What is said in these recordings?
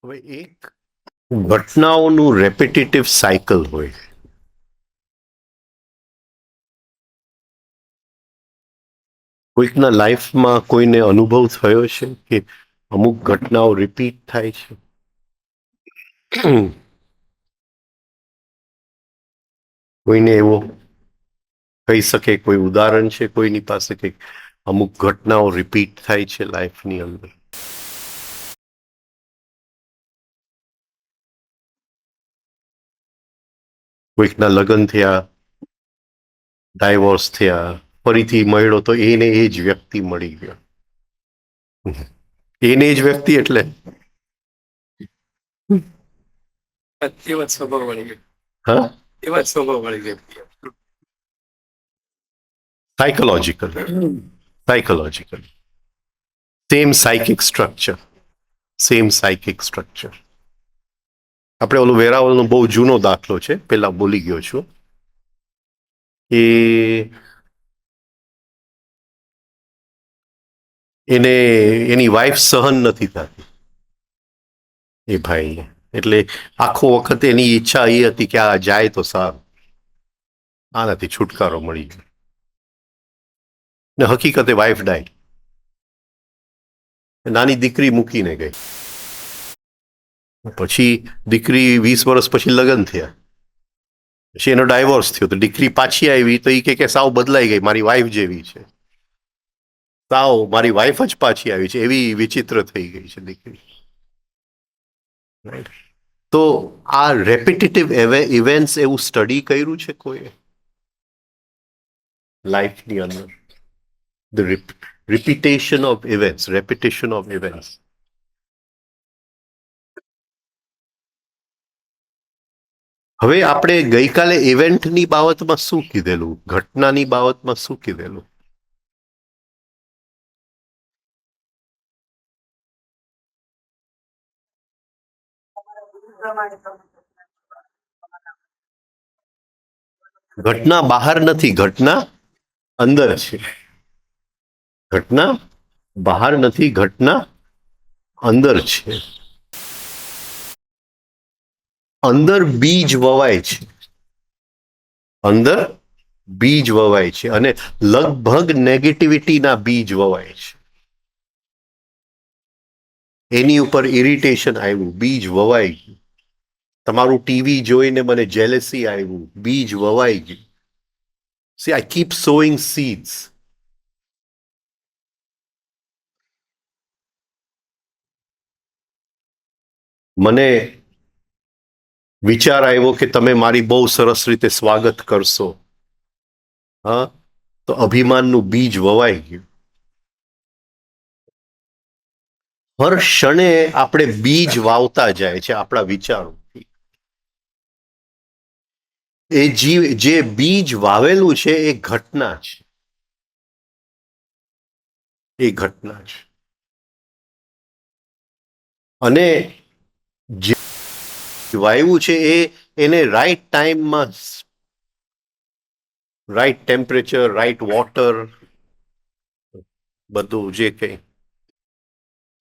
હવે એક ઘટનાઓનું રેપિટેટિવ સાયકલ હોય. કોઈકના લાઈફમાં કોઈને અનુભવ થયો છે કે અમુક ઘટનાઓ રિપીટ થાય છે? કોઈને એવો કહી શકે, કોઈ ઉદાહરણ છે કોઈની પાસે કે અમુક ઘટનાઓ રિપીટ થાય છે લાઈફની અંદર? કોઈકના લગ્ન થયા, ડાયવોર્સ થયા, ફરીથી મળ્યો તો એને એ જ વ્યક્તિ મળી ગયો. એને જ વ્યક્તિ એટલે એવા સ્વભાવ વાળી વ્યક્તિ. હા, એવા સ્વભાવ વાળી વ્યક્તિ. Psychological same psychic structure. આપણે ઓલું વેરાવળનો બહુ જૂનો દાખલો છે, પેલા બોલી ગયો છું. એને એની વાઈફ સહન નથી થતી એ ભાઈ, એટલે આખો વખત એની ઈચ્છા એ હતી કે આ જાય તો સારું, આનાથી છુટકારો મળી ગયો. ને હકીકતે વાઈફ ડાય, નાની દીકરી મૂકીને ગઈ. પછી દીકરી 20 વર્ષ પછી લગ્ન થયા, પછી એનો ડાયવોર્સ થયો, તો દીકરી પાછી આવી તો એ કે સાવ બદલાઈ ગઈ, મારી વાઈફ જેવી છે, સાવ મારી વાઈફ જ પાછી આવી છે, એવી વિચિત્ર થઈ ગઈ છે દીકરી. તો આ રેપિટેટિવ ઇવેન્ટ્સ એવું સ્ટડી કર્યું છે કોઈ લાઈફની અંદર? The repetition of events. હવે આપણે ગઈકાલે ઇવેન્ટની બાબતમાં શું કીધેલું, ઘટનાની બાબતમાં શું કીધેલું? ઘટના બહાર નથી, ઘટના અંદર છે. ઘટના બહાર નથી, ઘટના અંદર છે. અંદર બીજ વવાય છે, અંદર બીજ વવાય છે, અને લગભગ નેગેટિવિટીના બીજ વવાય છે. એની ઉપર ઇરિટેશન આવ્યું, બીજ વવાઈ ગયું. તમારું ટીવી જોઈને મને જેલેસી આવ્યું, બીજ વવાઈ ગયું. See, I keep sowing seeds. મને વિચાર આવ્યો કે તમે મારી બહુ સરસ રીતે સ્વાગત કરશો, હા, તો અભિમાનનું બીજ વવાઈ ગયું. હર ક્ષણે આપણે બીજ વાવતા જાય છે આપણા વિચારોથી. જે બીજ વાવેલું છે એ ઘટના છે, અને જે વાવ્યું છે એને રાઈટ ટાઈમમાં, રાઈટ ટેમ્પરેચર, રાઈટ વોટર, બધું જે કંઈ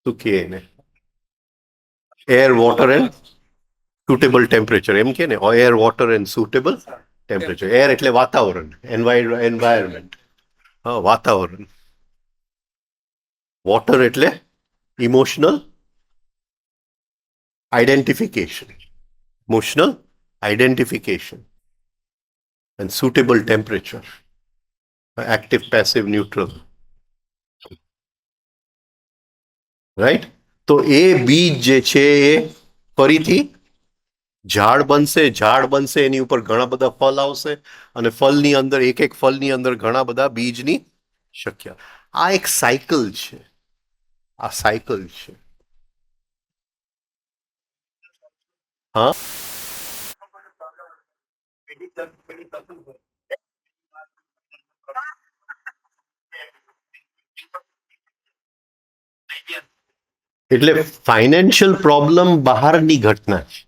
શું કહે એને, air water and suitable temperature, એમ કે ને, air water and suitable temperature. Air એટલે વાતાવરણ, એન્વાયરમેન્ટ, હા, વાતાવરણ. વોટર એટલે emotional identification, and suitable temperature, active, passive, neutral, right? તો એ બીજ જે છે એ ફરીથી ઝાડ બનશે, એની ઉપર ઘણા બધા ફળ આવશે, અને ફળની અંદર એક ફળની અંદર ઘણા બધા બીજની શક્ય. આ એક સાયકલ છે, હા. એટલે ફાઇનાન્શિયલ પ્રોબ્લેમ બહારની ઘટના છે.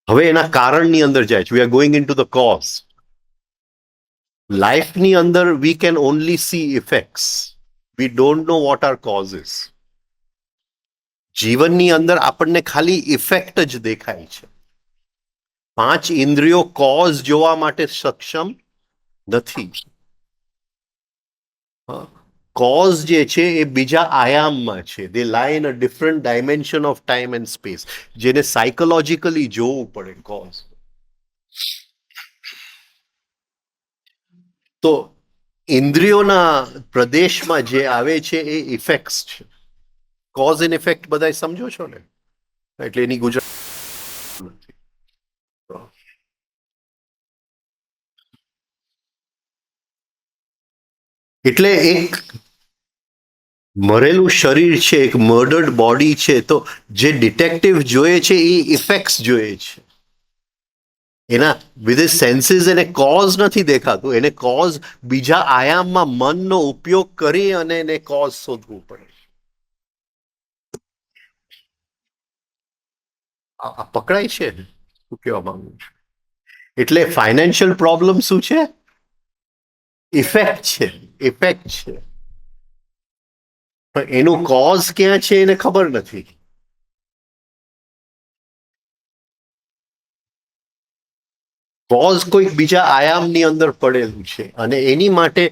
હવે એના કારણની અંદર જાય છે. We are going into the cause. લાઈફની અંદર we can only see effects. We don't know what are causes. જીવનની અંદર આપણને ખાલી ઇફેક્ટ જ દેખાય છે. 5 ઇન્દ્રિયો કોઝ જોવા માટે સક્ષમ નથી. કોઝ જે છે એ બીજા આયામમાં છે. દે લાય in a different dimension of time and space, જેને સાયકોલોજીકલી જોવું પડે કોઝ. તો ઇન્દ્રિયોના પ્રદેશમાં જે આવે છે એ ઇફેક્ટ્સ છે. કોઝ એન્ડ ઇફેક્ટ બધા સમજો છો ને, એટલે એની ગુજરાત નથી. એટલે એક મરેલું શરીર છે, એક મર્ડર્ડ બોડી છે, તો જે ડિટેક્ટિવ જોઈએ છે એ ઇફેક્ટ્સ જોઈએ છે. એના વિથ સેન્સીસ એને કોઝ નથી દેખાતું, એને કોઝ બીજા આયામમાં મનનો ઉપયોગ કરી અને એને કોઝ શોધવું પડે. આ પકડાય છે શું કહેવા માંગુ છું? એટલે ફાઇનાન્શિયલ પ્રોબ્લેમ શું છે? ઇફેક્ટ છે, ઇફેક્ટ છે. પણ એનું કોઝ ક્યાં છે એને ખબર નથી. કોઝ કોઈક બીજા આયામની અંદર પડેલું છે અને એની માટે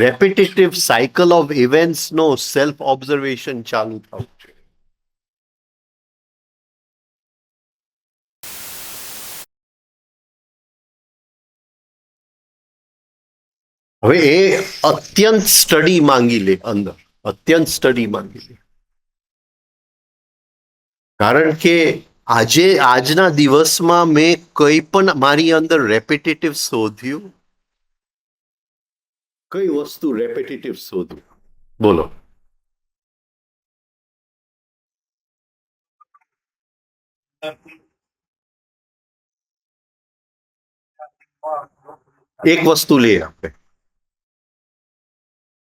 રેપિટેટિવ સાયકલ ઓફ ઇવેન્ટ્સનો સેલ્ફ ઓબ્ઝર્વેશન ચાલુ થવું છે. હવે એ અત્યંત સ્ટડી માંગી લે, અંદર અત્યંત સ્ટડી માંગી લે. કારણ કે આજના દિવસમાં મેં કંઈ પણ મારી અંદર રેપિટેટિવ શોધ્યું. કઈ વસ્તુ રેપિટેટિવ શોધું? બોલો. એક વસ્તુ લઈએ આપણે,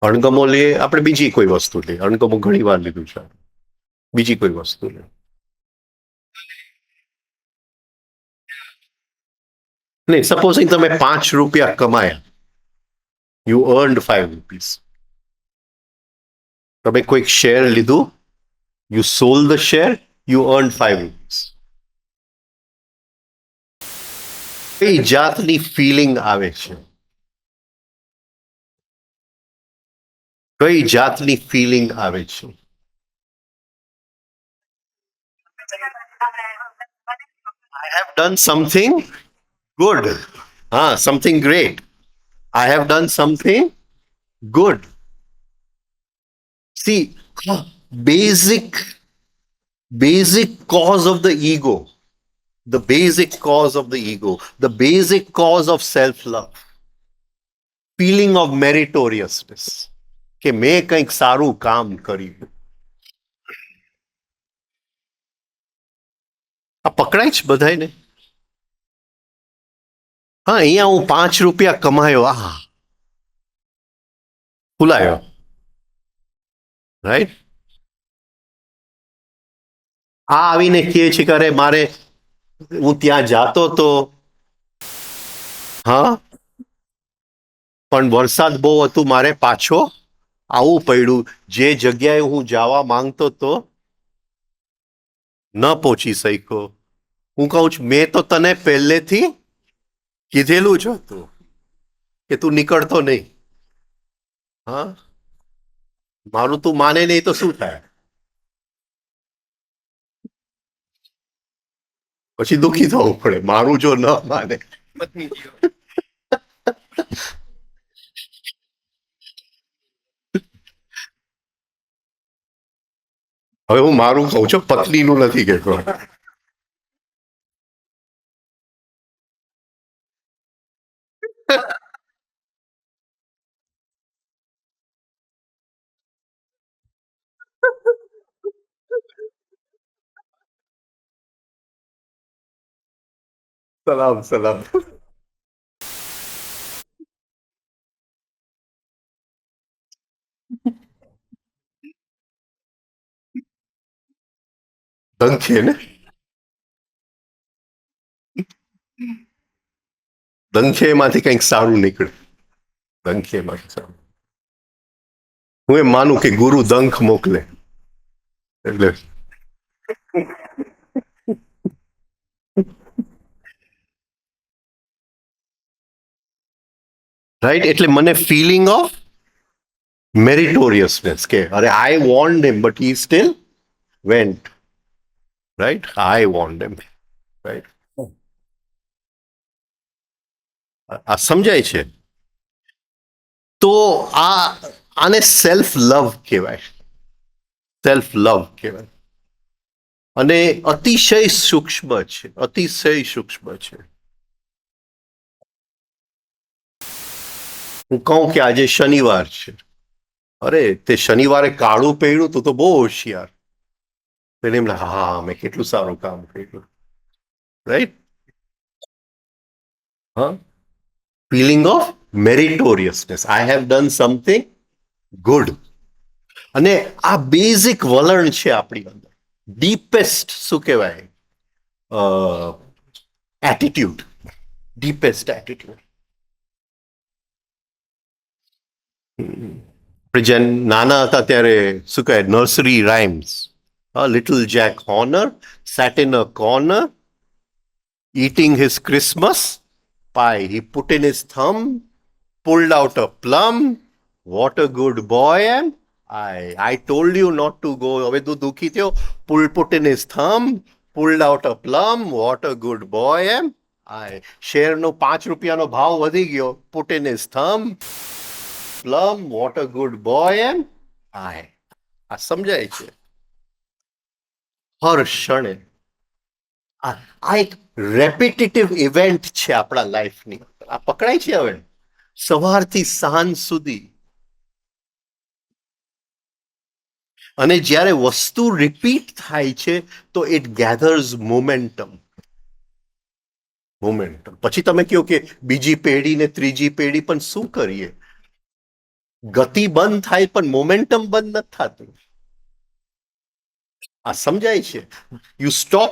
અણગમો લઈએ, આપણે બીજી કોઈ વસ્તુ લઈએ. અણગમો ઘણી વાર લીધું છે, બીજી કોઈ વસ્તુ લઈએ. નહીં, સપોઝિંગ તમે 5 રૂપિયા કમાયા, યુ અર્ન્ડ 5 રૂપીસ. તમે કોઈક શેર લીધું, you sold the share, you earned 5 rupees. કઈ જાતની ફિલિંગ આવે છે? કઈ જાતની ફિલિંગ આવે છે? I have done something good. Something great. I have done something good. See, basic cause of the ego, the basic cause of the ego, the basic cause of self-love, feeling of meritoriousness, કે મેં કંઈક સારું કામ કર્યું. આ પકડાય છે બધાને? અહીંયા હું 5 રૂપિયા કમાયો, ફૂલાયો, રાઈટ? આ આવીને કહે છે કે અરે મારે, હું ત્યાં જાતો તો, પણ વરસાદ બહુ હતું, મારે પાછો આવવું પડ્યું. જે જગ્યાએ હું જવા માંગતો તો ન પહોંચી શક્યો. હું કહું છું, મેં તો તને પહેલેથી કીધેલું જ હતું કે તું નીકળતો નહીં. મારું તું માને નહીં તો શું થાય? પછી દુઃખી થવું પડે, મારું જો ન માને. હવે હું મારું કહું છું, પત્નીનું નથી કહેતો. સલામ સલામ. દંખે ને, દંખેમાંથી કંઈક સારું નીકળે. દંખેમાંથી સારું. હું એમ માનું કે ગુરુ દંખ મોકલે એટલે રાઈટ, એટલે મને ફિલિંગ ઓફ મેરિટોરિયસનેસ કે અરે I want him but he steel vent, right, I want him, right. આ સમજાય છે? તો આ આને સેલ્ફ લવ કહેવાય, સેલ્ફ લવ કહેવાય. અને અતિશય સૂક્ષ્મ છે, અતિશય સૂક્ષ્મ છે. હું કહું કે આજે શનિવાર છે, અરે તે શનિવારે કાળું પહેર્યું તું તો બહુ હોશિયાર, તેને એમ લાગે હા મેં કેટલું સારું કામ કર્યું, રાઈટ. હા, feeling of meritoriousness, I have done something good. અને આ બેઝિક વલણ છે આપણી અંદર, ડીપેસ્ટ શું કહેવાય, એટીટ્યુડ, ડીપેસ્ટ એટીટ્યુડ. આપણે જેમ નાના હતા ત્યારે શું કહે, nursery rhymes, little Jack owner sat in a corner eating his Christmas pie. He put in his thumb, pulled out a plum. What a good boy am I told you not to go. હવે તું દુખી થયો, put in his thumb, pulled out a plum. What a good boy am I. શેરનો 5 રૂપિયાનો ભાવ વધી ગયો, put in his thumb, plum. What a good boy am I. આ સમજાય છે? હર ક્ષણે આ એક રેપિટેટિવ ઇવેન્ટ છે આપણા લાઈફની, આ પકડાય છે હવે સવારથી સાંજ સુધી. અને જ્યારે વસ્તુ રિપીટ થાય છે તો ઇટ ગેધર્સ મોમેન્ટમ. મોમેન્ટમ પછી તમે કહો કે બીજી પેઢી ને ત્રીજી પેઢી, પણ શું કરીએ, ગતિ બંધ થાય પણ મોમેન્ટમ બંધ નથી થતું. આ સમજાય છે? You stop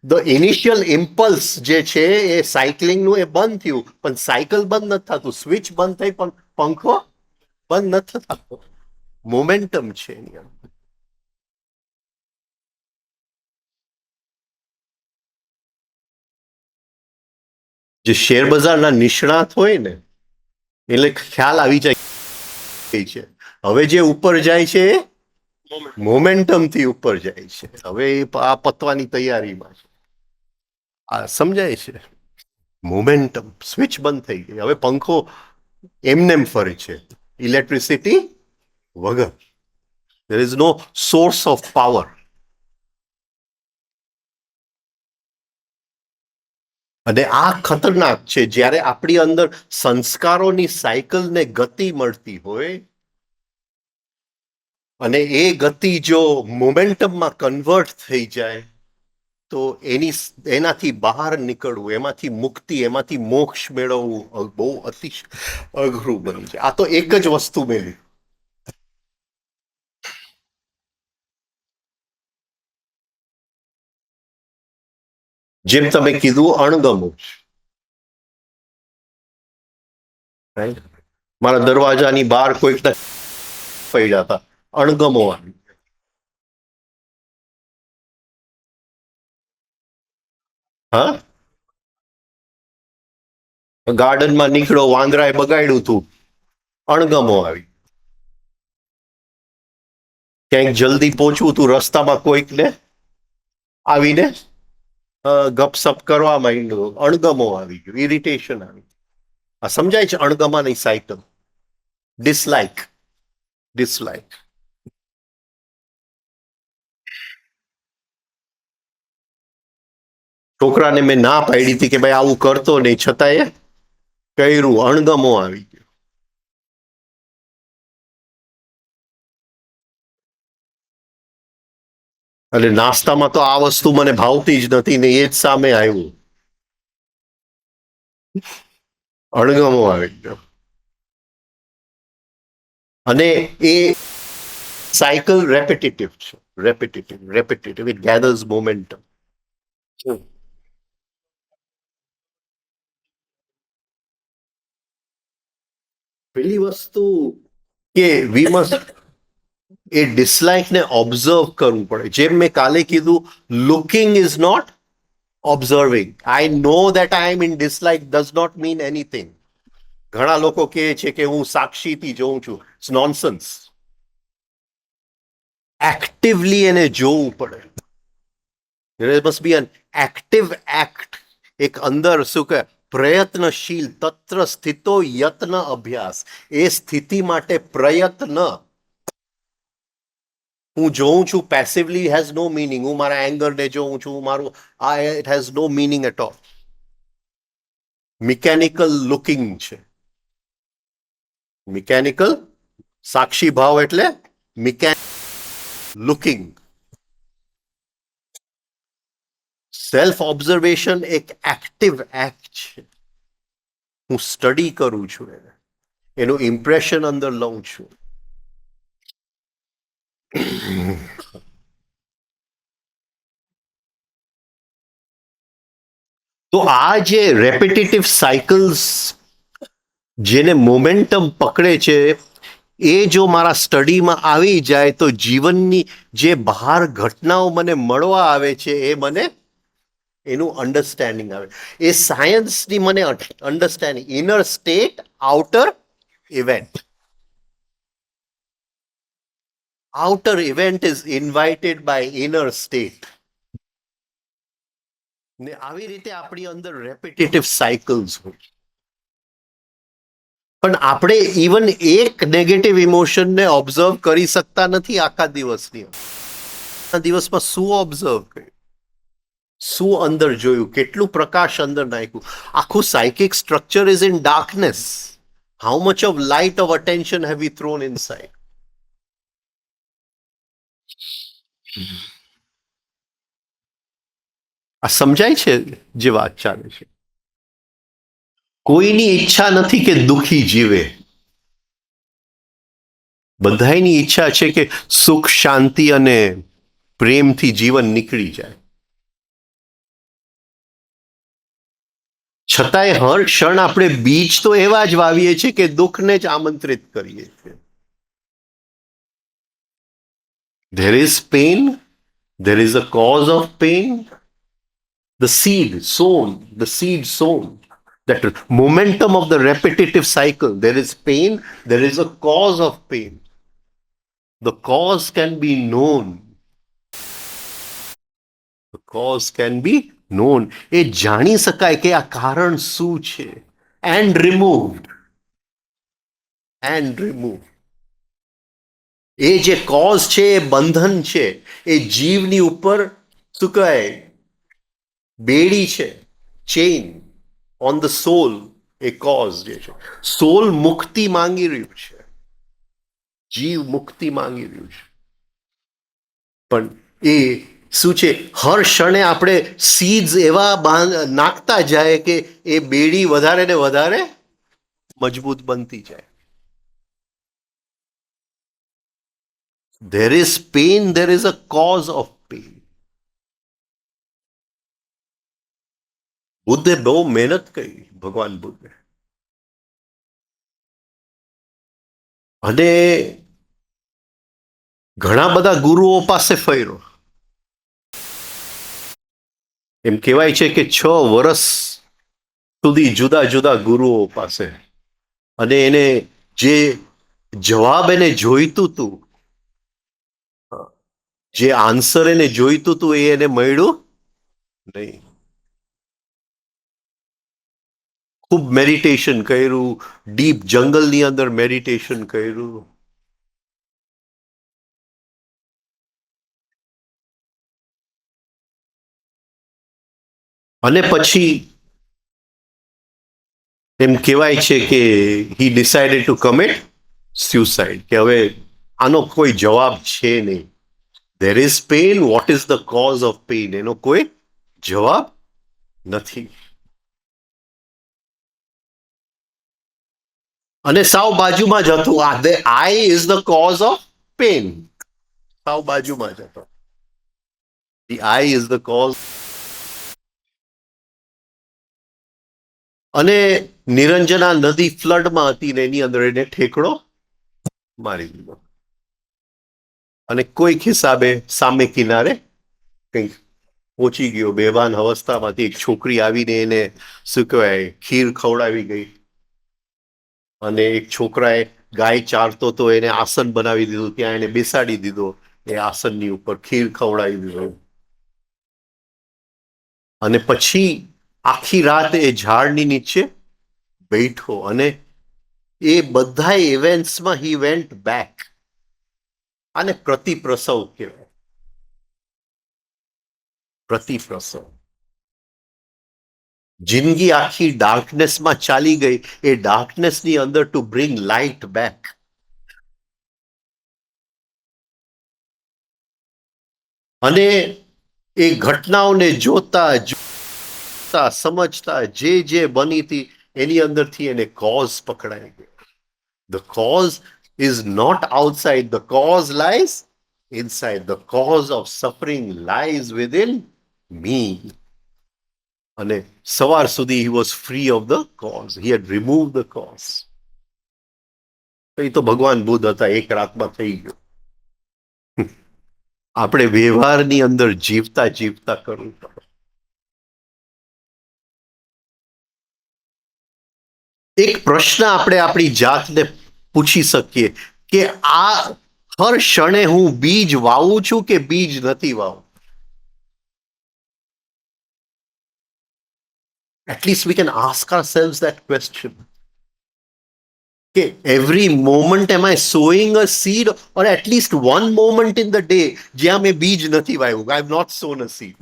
the initial impulse જે છે એ સાયકલિંગનું એ બંધ થયું, પણ સાયકલ બંધ નથી થતું, સ્વિચ બંધ થઈ પણ પંખો બંધ નથી થતો. મોમેન્ટમ છે એની અંદર. જે શેર બજારના નિષ્ણાત હોય ને એટલે ખ્યાલ આવી જાય છે, હવે જે ઉપર જાય છે એ મોમેન્ટમ થી ઉપર જાય છે, હવે આ પતવાની તૈયારીમાં છે. આ સમજાય છે? મોમેન્ટમ, સ્વિચ બંધ થઈ ગઈ, હવે પંખો એમનેમ ફરે છે, ઇલેક્ટ્રિસિટી વગર. there is no source of power. અને આ ખતરનાક છે જ્યારે આપણી અંદર સંસ્કારોની સાયકલને ગતિ મળતી હોય અને એ ગતિ જો મોમેન્ટમમાં કન્વર્ટ થઈ જાય તો એનાથી બહાર નીકળવું, એમાંથી મુક્તિ, એમાંથી મોક્ષ મેળવવું બહુ અતિશય અઘરું બની જાય. આ તો એક જ વસ્તુ મેળવી, જેમ તમે કીધું અણગમો. મારા દરવાજાની બહાર કોઈક પડ્યા હતા, અણગમો આવી. હા, ગાર્ડનમાં નીકળો, વાંદરાએ બગાડ્યું હતું, અણગમો આવી. ક્યાંક જલ્દી પહોંચવું હતું, રસ્તામાં કોઈકને આવીને ગપસપ કરવા માંડ્યો, અણગમો આવી ગયો, ઇરિટેશન આવી. આ સમજાય છે? અણગમાની સાયકલ, ડિસલાઇક, ડિસલાઇક. છોકરાને મેં ના પાડી હતી કે ભાઈ આવું કરતો નહીં, છતાં એ કર્યું, અણગમો આવી ગયો. એટલે નાસ્તામાં તો આ વસ્તુ મને ભાવતી જ નથી ને એ જ સામે આવ્યું, અણગમો આવી ગયો. અને એ સાયકલ રેપિટેટિવ છે, રેપિટેટિવ, ઇટ ગેધર્સ મોમેન્ટમ. પેલી વસ્તુ કે વી મસ્ટ એ ડિસલાઇકને ઓબ્ઝર્વ કરવું પડે. જેમ મેં કાલે કીધું, looking is not observing. I know that I am in dislike does not mean anything. ઘણા લોકો કહે છે કે હું સાક્ષીથી જોઉં છું. It's nonsense. એક્ટિવલી એને જોવું પડે. There must be an active act. એક અંદર શું કે પ્રયત્નશીલ તત્ર સ્થિતો યત્ન અભ્યાસ. એ સ્થિતિ માટે પ્રયત્ન. હું જોઉં છું પેસિવલી હેઝ નો મીનિંગ. હું મારા એંગરને જોઉં છું, મારું આ it has no meaning at all. Mechanical looking છે. મિકેનિકલ સાક્ષી ભાવ એટલે મિકેનિકલ લુકિંગ. સેલ્ફ ઓબ્ઝર્વેશન એક એક્ટિવ એક્ટ છે. હું સ્ટડી કરું છું, એનું ઇમ્પ્રેશન અંદર લઉં છું. તો આ જે રેપિટેટિવ સાયકલ્સ જેને મોમેન્ટમ પકડે છે, એ જો મારા સ્ટડીમાં આવી જાય તો જીવનની જે બહાર ઘટનાઓ મને મળવા આવે છે એ મને એનું અન્ડરસ્ટેન્ડિંગ આવે. એ સાયન્સની મને understanding. Inner state, outer event. Outer event is invited by inner state. ને આવી રીતે આપણી અંદર રેપિટેટિવ સાયકલ્સ હોય. પણ આપણે ઇવન એક નેગેટિવ ઇમોશનને ઓબ્ઝર્વ કરી શકતા નથી આખા દિવસની. આ દિવસમાં શું ઓબ્ઝર્વ કર્યું, શું અંદર જોયું, કેટલું પ્રકાશ અંદર નાખ્યું. આખું psychic structure is in darkness. How much of light of attention have V thrown in side. આ સમજાય છે જે વાત ચાલે છે? કોઈની ઈચ્છા નથી કે દુખી જીવે. બધાની ઈચ્છા છે કે સુખ, શાંતિ અને પ્રેમથી જીવન નીકળી જાય. છતાંય હર ક્ષણ આપણે બીજ તો એવા જ વાવીએ છીએ કે દુઃખને જ આમંત્રિત કરીએ છીએ. There is pain, there is a cause of pain. The seed sown, that momentum of the repetitive cycle. There is pain, there is a cause of pain. The cause can be known. The cause can be known. એ જાણી શકાય કે આ કારણ શું છે. And removed. એ જે cause છે એ બંધન છે. એ જીવની ઉપર શું કહેવાય, બેડી છે, chain on the solve. A cause જે છે. સોલ મુક્તિ માંગી રહ્યું છે, જીવ મુક્તિ માંગી રહ્યું છે. પણ એ શું છે, હર ક્ષણે આપણે સીડ્સ એવા નાખતા જાય કે એ બેડી વધારે ને વધારે મજબૂત બનતી જાય. There is pain, there is a cause of pain. બુદ્ધે બહુ મહેનત કરી, ભગવાન બુદ્ધે. અને ઘણા બધા ગુરુઓ પાસે ફર્યો. એમ કહેવાય છે કે 6 વર્ષ સુધી જુદા જુદા ગુરુઓ પાસે. અને એને જે જવાબ એને જોઈતું હતું, જે આન્સર એને જોઈતું હતું, એ એને મળ્યું નહીં. ખૂબ મેડિટેશન કર્યું, ડીપ જંગલની અંદર મેડિટેશન કર્યું. અને પછી એમ કહેવાય છે કે હી ડિસાઇડેડ ટુ કમિટ સ્યુસાઇડ. કે હવે આનો કોઈ જવાબ છે નહીં. There is pain, what is the cause of pain? એનો કોઈ જવાબ નથી. અને સાવ બાજુમાં જ હતું, the I is the cause of pain. સાવ બાજુમાં જ હતો. The I is the cause. અને નિરંજના નદી ફ્લડમાં હતી ને એની અંદર એને ઠેકડો મારી દીધો. અને કોઈક હિસાબે સામે કિનારે કંઈક પહોંચી ગયો, બેભાન અવસ્થામાંથી એક છોકરી આવીને એને શું કહેવાય ખીર ખવડાવી ગઈ, અને એક છોકરાએ ગાય ચારતો તો એને આસન બનાવી દીધું, ત્યાં એને બેસાડી દીધો, એ આસનની ઉપર ખીર ખવડાવી દીધો. અને પછી આખી રાત એ ઝાડની નીચે બેઠો, અને એ બધા ઇવેન્ટ્સમાં હી વેન્ટ બેક. આને પ્રતિપ્રસવ કહેવાય, પ્રતિપ્રસવ. જિંદગી આખી ડાર્કનેસમાં ચાલી ગઈ, એ ડાર્કનેસની અંદર ટુ બ્રિંગ લાઇટ બેક. અને એ ઘટનાઓને જોતા જોતા સમજતા જે બની હતી એની અંદરથી એને કોઝ પકડાઈ ગયો. The cause is not outside, the cause lies inside. The cause of suffering lies within me. અને સવાર સુધી he was free of the cause, he had remove the cause. એ તો ભગવાન બુદ્ધ હતા, એક રાતમાં થઈ ગયું. આપણે વ્યવહારની અંદર જીવતા જીવતા કરવું પડે. એક પ્રશ્ન આપણે આપણી જાતને પૂછી શકીએ કે આ હર ક્ષણે હું બીજ વાવું છું કે બીજ નથી વાવું? At least we can ask ourselves that question. Okay, every moment am I sowing a seed, or at least one moment in the day જ્યાં મેં બીજ નથી વાવ્યું, I have not sown a seed.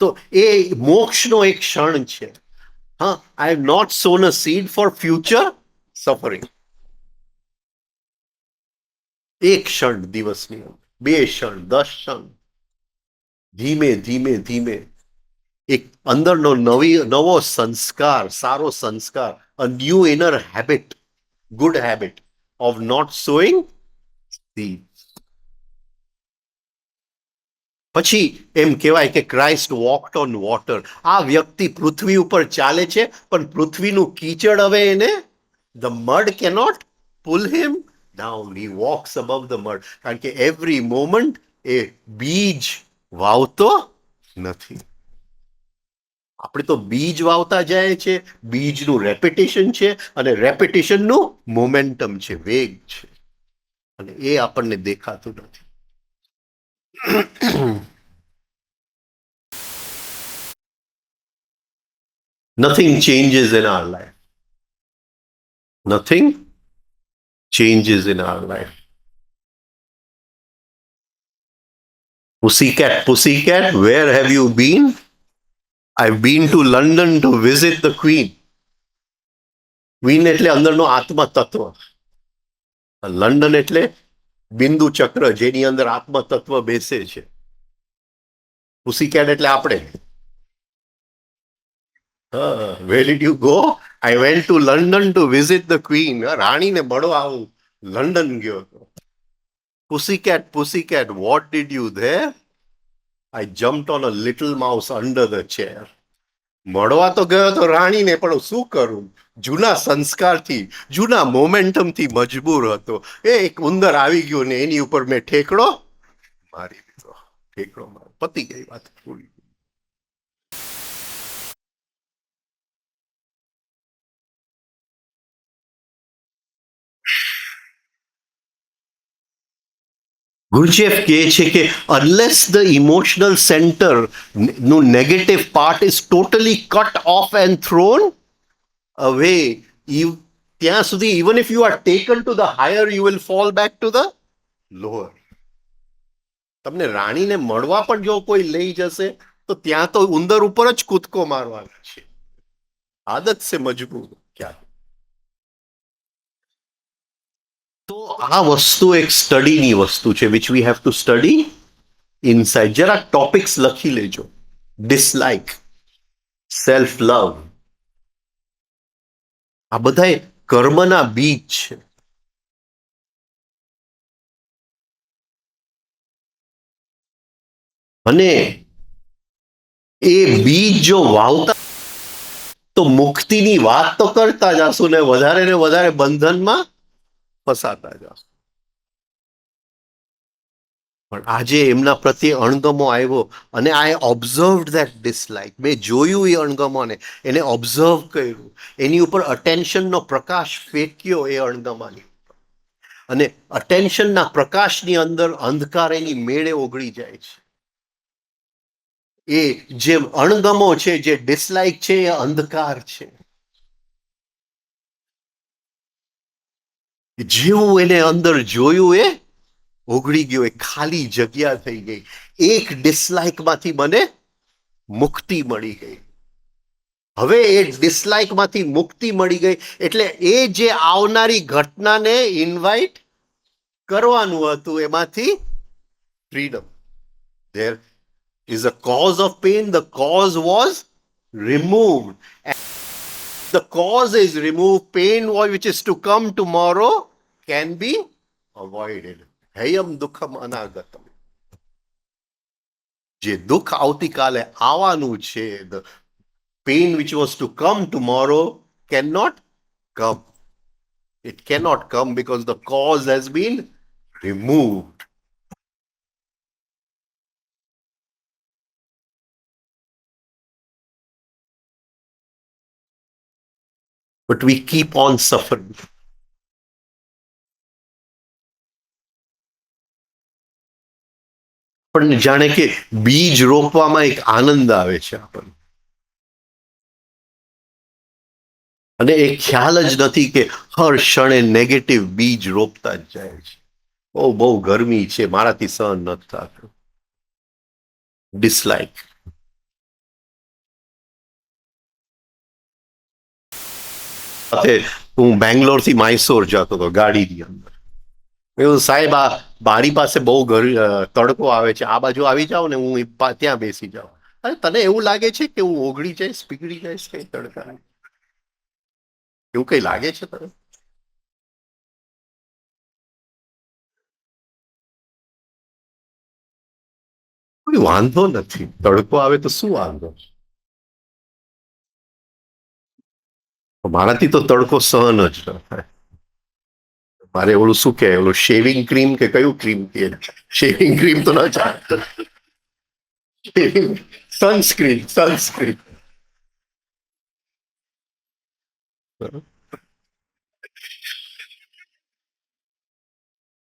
તો એ મોક્ષનો એક ક્ષણ છે. હા, I have not sown a seed for future suffering. એક ક્ષણ દિવસની અંદર, બે ક્ષણ, 10 ક્ષણ, ધીમે ધીમે ધીમે એક અંદરનો નવો સંસ્કાર, સારો સંસ્કાર, a new inner habit, good habit of not sowing seeds. પછી એમ કહેવાય કે ક્રાઇસ્ટ વોકડ ઓન વોટર. આ વ્યક્તિ પૃથ્વી ઉપર ચાલે છે, પણ પૃથ્વીનું કીચડ હવે એને, the mud cannot pull him down. He walks above the mud. કારણ કે એવરી મોમેન્ટ એ બીજ વાવતો નથી. આપણે તો બીજ વાવતા જાય છે, બીજનું રેપિટેશન છે, અને રેપિટેશનનું મોમેન્ટમ છે, વેગ છે, અને એ આપણને દેખાતું નથી. Nothing changes in our life. Nothing changes in our life. Pussycat, pussycat, where have you been? I've been to London to visit the Queen. Queen એટલે અંદરનો આત્મા તત્વ. લંડન એટલે બિંદુ ચક્ર, જેની અંદર આત્મા તત્વ બેસે છે. પુસીકેટ એટલે આપણે. Where did you go? I went to London to visit the Queen. રાણીને મળવા આવું લંડન ગયો હતો. Pussycat, pussycat, what did you there? I jumped on a little mouse under the chair. મળવા તો ગયો તો રાણીને, પણ શું કરું, જૂના સંસ્કારથી, જૂના મોમેન્ટમથી મજબૂર હતો. એક ઉંદર આવી ગયો ને એની ઉપર મેં ઠેકડો મારી દીધો. ઠેકડો મારો, પતી ગઈ વાત, પૂરી. ગુરુજેફ કહે છે કે અનલેસ ધ ઇમોશનલ સેન્ટર નું negative part is totally cut off and thrown અવે, ત્યાં સુધી even if you are taken to the higher, you will fall back to the lower. તમને રાણીને મળવા પણ જો કોઈ લઈ જશે તો ત્યાં તો ઉંદર ઉપર જ કૂદકો મારવાનો છે. આદત છે મજબૂર ક્યાં. તો આ વસ્તુ એક સ્ટડીની વસ્તુ છે, which we have to study inside. જરા ટોપિક્સ લખી લેજો. ડિસલાઇક, સેલ્ફ લવ, આ બધા કર્મના બીજ છે. અને એ બીજ જો વાવતા તો મુક્તિની વાત તો કરતા જશું ને વધારે બંધનમાં ફસાતા જાઓ. પણ આજે એમના પ્રત્યે અણગમો આવ્યો અને આઈ ઓબ્ઝર્વ ધેટ ડિસલાઇક. મેં જોયું એ અણગમાને, એને ઓબ્ઝર્વ કર્યું, એની ઉપર અટેન્શનનો પ્રકાશ ફેંક્યો એ અણગમાની, અને અટેન્શનના પ્રકાશની અંદર અંધકાર એની મેળે ઓગળી જાય છે. એ જે અણગમો છે, જે ડિસલાઇક છે, એ અંધકાર છે. જેવું એને અંદર જોયું એ ઓગળી ગયો, એ ખાલી જગ્યા થઈ ગઈ. એક ડિસલાઇકમાંથી મને મુક્તિ મળી ગઈ. હવે એ ડિસલાઇકમાંથી મુક્તિ મળી ગઈ એટલે એ જે આવનારી ઘટનાને ઇન્વાઇટ કરવાનું હતું એમાંથી freedom. There is a cause of pain, the cause was removed. The cause is removed, pain which is to come tomorrow can be avoided. Hayam dukham anagatam. જે દુઃખ આવતીકાલે આવવાનું છે, the pain which was to come tomorrow cannot come. It cannot come because the cause has been removed. But we keep on suffering. પણ જાણે કે બીજ રોપવામાં એક આનંદ આવે છે આપણને, અને એ ખ્યાલ જ નથી કે હર ક્ષણે નેગેટિવ બીજ રોપતા જ જાય છે. બહુ ગરમી છે, મારાથી સહન નથી થતું, ડિસલાઇક. હું બેંગ્લોર થી મૈસૂર જતો હતો ગાડીની અંદર. એવું સાહેબ, આ બારી પાસે બહુ તડકો આવે છે, આ બાજુ આવી જાઓ ને હું ત્યાં બેસી જાઉં. અરે તને એવું લાગે છે કે હું ઓગળી જઈશ, પીગળી જઈશ કઈ તડકા? એવું કઈ લાગે છે તને? કોઈ વાંધો નથી, તડકો આવે તો શું વાંધો? મારાથી તો તડકો સહન જ ન થાય. મારે ઓલું શું કે, ઓલું શેવિંગ ક્રીમ કે કયું ક્રીમ કે, શેવિંગ ક્રીમ તો ન ચાલે, સનસ્ક્રીન.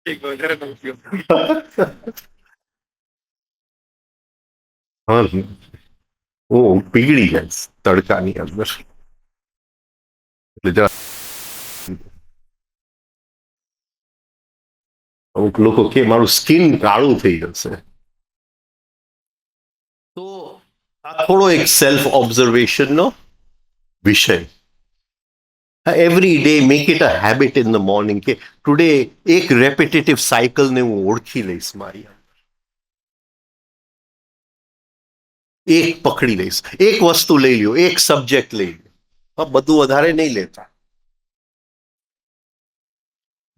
એક વધારે નથી. હું પીગળી જઈશ તડકાની અંદર. એટલે જરા અમુક લોકો કે મારું સ્કિન કાળું થઈ જશે. તો આ થોડો એક સેલ્ફ ઓબ્ઝર્વેશનનો વિષય. Every day make it a habit in the morning કે ટુડે એક રેપિટેટિવ સાયકલને હું ઓળખી લઈશ મારી, એક પકડી લઈશ, એક વસ્તુ લઈ લ્યો, એક સબ્જેક્ટ લઈ લ્યો, બધું વધારે નહીં લેતા.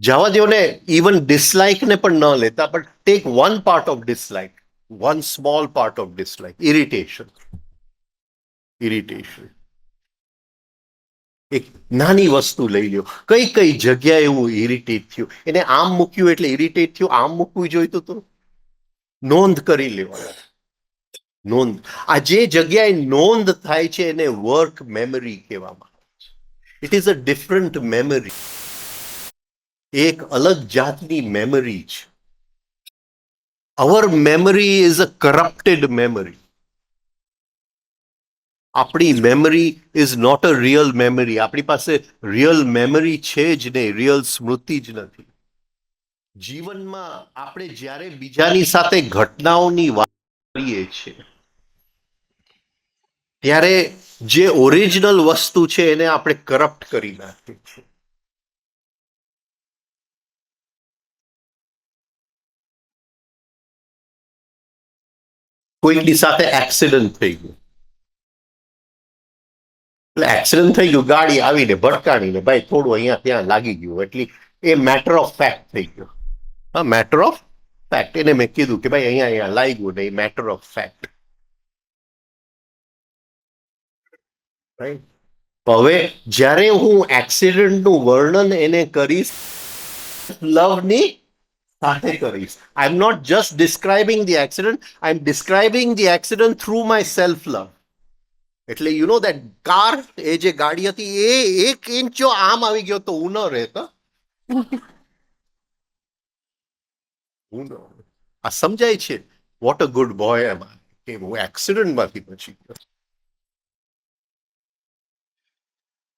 જવા દો ને, ઇવન ડિસલાઇક ને પણ ન લેતા, but take one part of dislike, one small part of dislike, irritation. એક નાની વસ્તુ લઈ લ્યો, કઈ કઈ જગ્યાએ હું ઇરિટેટ થયું, એને આમ મૂક્યું એટલે ઇરિટેટ થયું, આમ મૂકવું જોઈતું હતું, નોંધ કરી લેવા. નોંધ, આ જે જગ્યાએ નોંધ થાય છે એને વર્ક મેમરી કહેવામાં આવે છે. It is a different memory, એક અલગ જાતની મેમરી છે. Our memory is a corrupted memory. આપણી memory is not a real memory. આપણી પાસે રિયલ મેમરી છે જ નહીં, રિયલ સ્મૃતિ જ નથી. જીવનમાં આપણે જ્યારે બીજાની સાથે ઘટનાઓની વાત કરીએ છીએ ત્યારે જે ઓરિજિનલ વસ્તુ છે એને આપણે કરપ્ટ કરી નાખીએ છીએ. કોઈકની સાથે એક્સિડન્ટ થઈ ગયું, એટલે એક્સિડન્ટ થઈ ગયું, ગાડી આવીને ભટકાણીને ભાઈ થોડું અહીંયા ત્યાં લાગી ગયું, એટલે એ મેટર ઓફ ફેક્ટ થઈ ગયો. હા, મેટર ઓફ ફેક્ટ. એને મેં કીધું કે ભાઈ અહીંયા લાગ્યું ને, એ મેટર ઓફ ફેક્ટ. રાઈટ. હવે જ્યારે હું એક્સિડન્ટનું વર્ણન એને કરીશ લવની સાથે કરીશ. I am not just describing the accident, I am describing the accident through my self love. એટલે યુ નો દેટ કાર, એ જે ગાડી હતી એ 1 ઇંચ જો આમ આવી ગયો તો હું ન રહેતો. આ સમજાય છે વોટ અ ગુડ બોય એમ, કે હું એક્સિડન્ટમાંથી બચી ગયો.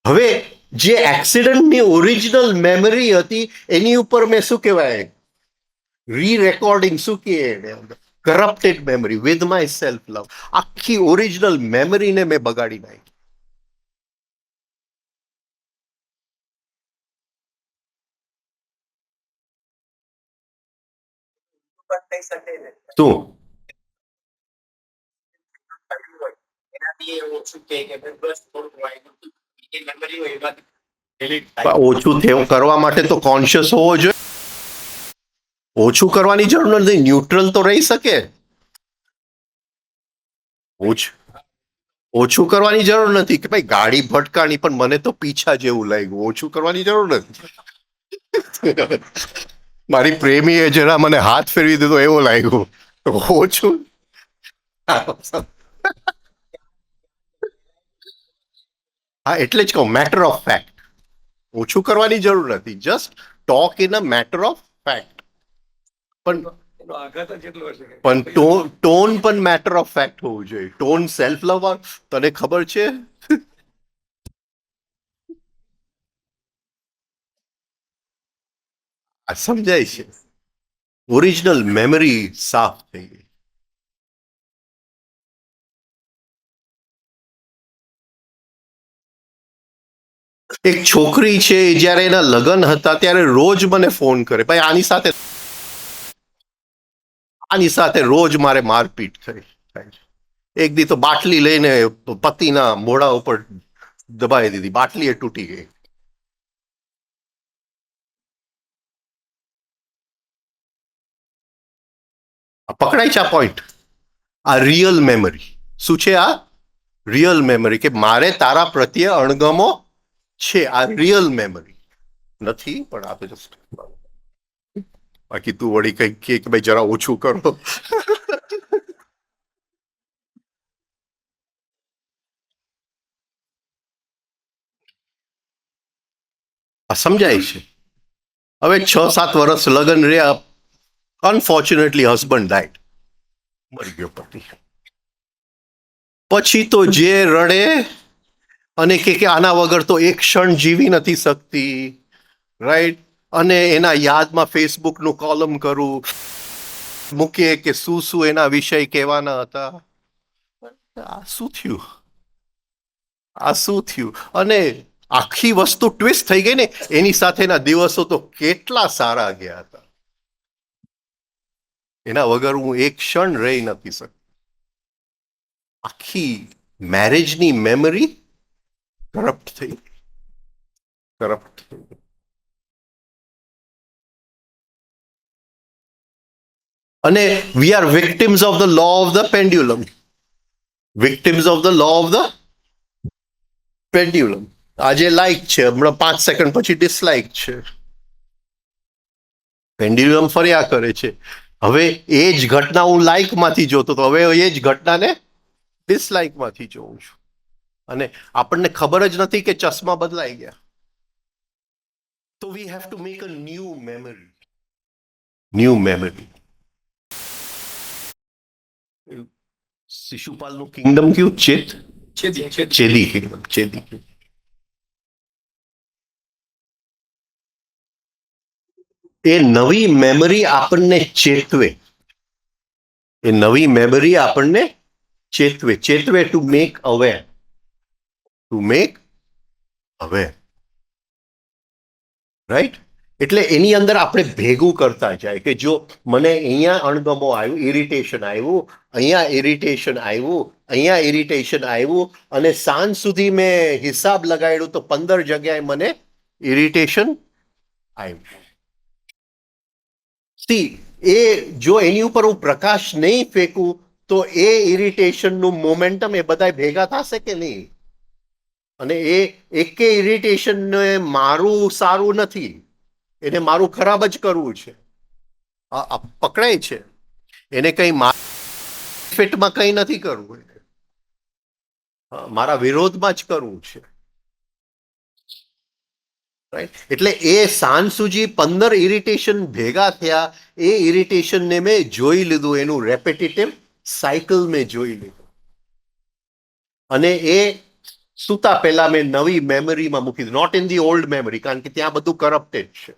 હવે જે એક્સિડન્ટની ઓરિજિનલ મેમરી હતી એની ઉપર મેં શું કહેવાય રી રેકોર્ડિંગ, શું કહે corrupted memory with my self લવ, આખી ઓરિજિનલ મેમરીને મેં બગાડી નાખી. શું ઓછું કરવા માટે તો કોન્શિયસ હોવો જોઈએ. ઓછું કરવાની જરૂર નથી, ન્યુટ્રલ તો રહી શકે. ઓછું કરવાની જરૂર નથી કે ભાઈ ગાડી ભટકાણી પણ મને તો પીછા જેવું લાગ્યું, ઓછું કરવાની જરૂર નથી. મારી પ્રેમીએ જરા મને હાથ ફેરવી દીધો એવો લાગ્યું, ઓછું. હા એટલે જ કહું, મેટર ઓફ ફેક્ટ. ઓછું કરવાની જરૂર નથી, just talk in a matter of fact. પણ ટોન પણ મેટર ઓફ ફેક્ટ હોવું જોઈએ. ટોન સેલ્ફ લવ, તને ખબર છે આ સમજાય છે, ઓરિજિનલ મેમરી સાફ થઈ ગઈ. એક છોકરી છે, જયારે એના લગ્ન હતા ત્યારે રોજ મને ફોન કરે, ભાઈ આની સાથે રોજ મારે મારપીટ થઈ. એક દી તો બાટલી લઈને પતિના મોઢા ઉપર દબાવી દીધી, બાટલી એ તૂટી ગઈ. પકડાય છે આ પોઈન્ટ. આ રિયલ મેમરી શું છે? આ રિયલ મેમરી, કે મારે તારા પ્રત્યે અણગમો છે. આ રિયલ મેમરી નથી, પણ આ તો જસ્ટ, બાકી તું વળી કઈક કે ભાઈ જરા ઓછું કરો. આ સમજાય છે. હવે 6-7 વર્ષ લગ્ન રહ્યા, અનફોર્ચ્યુનેટલી હસબન્ડ ડાઈડ, મરી ગયો પતિ. પછી તો જે રડે અને કે આના વગર તો એક ક્ષણ જીવી નથી શકતી, રાઈટ. અને એના યાદમાં ફેસબુકનું કોલમ કરું, મૂકીએ કે શું શું એના વિષય કહેવાના હતા. આ શું થયું? આ શું થયું? અને આખી વસ્તુ ટ્વિસ્ટ થઈ ગઈ ને. એની સાથેના દિવસો તો કેટલા સારા ગયા હતા, એના વગર હું એક ક્ષણ રહી નથી શકતો. આખી મેરેજની મેમરી કરપ્ટ થઈ. અને we are victims of the law of the pendulum. Victims of the law of the pendulum. આજે લાઈક છે, હમણાં 5 સેકન્ડ પછી ડિસલાઈક છે. પેન્ડ્યુલમ ફર્યા કરે છે. હવે એ જ ઘટના હું લાઈક માંથી જોતો હતો, હવે એ જ ઘટનાને ડિસલાઈક માંથી જોઉં છું. અને આપણને ખબર જ નથી કે ચશ્મા બદલાઈ ગયા. તો we have to make a new memory. શિશુપાલનું કિંગડમ કયું? ચેદી કિંગડમ. એ નવી મેમરી આપણને ચેતવે. To make aware. રાઈટ. એટલે એની અંદર આપણે ભેગું કરતા જાય કે જો મને અહીંયા અણગમો આવ્યું, ઇરિટેશન આવ્યું, અહીંયા ઇરિટેશન આવ્યું, અને સાંજ સુધી મેં હિસાબ લગાડ્યું તો 15 જગ્યાએ મને ઇરિટેશન આવ્યું. એ જો એની ઉપર હું પ્રકાશ નહીં ફેંકું તો એ ઇરિટેશનનું મોમેન્ટમ એ બધા ભેગા થશે કે નહીં. અને એ એકે ઇરિટેશન મારું સારું નથી, એને મારું ખરાબ જ કરવું છે, આ પકડાય છે. એને કંઈ ફિટમાં કંઈ નથી કરવું, મારા વિરોધમાં જ કરવું છે. એટલે એ સાંજ સુધી 15 ઇરિટેશન ભેગા થયા. એ ઇરિટેશનને મેં જોઈ લીધું, એનું રેપિટેટિવ સાયકલ મેં જોઈ લીધું, અને એ સુતા પહેલા મેં નવી મેમરીમાં મૂકી દીધું, not in the old memory, કારણ કે ત્યાં બધું કરપ્ટેડ છે,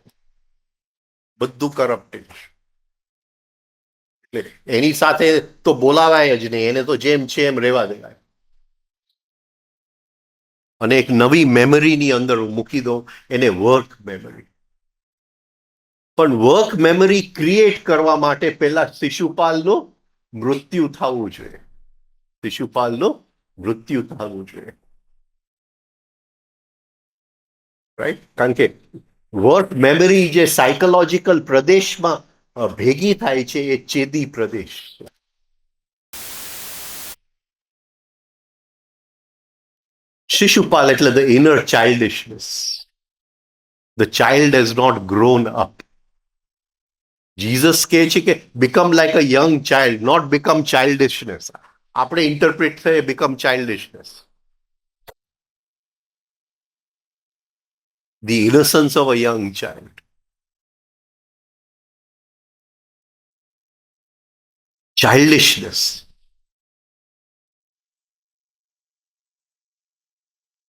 બધું કરપ્ટેડ છે. એટલે એની સાથે તો બોલાવાય જ નહીં, એને તો જેમ છે એમ રહેવા દેવાય, અને એક નવી મેમરીની અંદર હું મૂકી દઉં, એને વર્ક મેમરી. પણ વર્ક મેમરી ક્રિએટ કરવા માટે પહેલા શિશુપાલનું મૃત્યુ થવું જોઈએ, શિશુપાલનું મૃત્યુ થવું જોઈએ, રાઈટ? કારણ કે વર્ક મેમરી જે સાયકોલોજીકલ પ્રદેશમાં ભેગી થાય છે એ ચેદી પ્રદેશ. શિશુપાલ એટલે the inner childishness. The child has not grown up. Jesus કહે છે કે become like a young child, not become childishness. આપણે ઇન્ટરપ્રિટ થાય become childishness. The innocence of a young child. Childishness.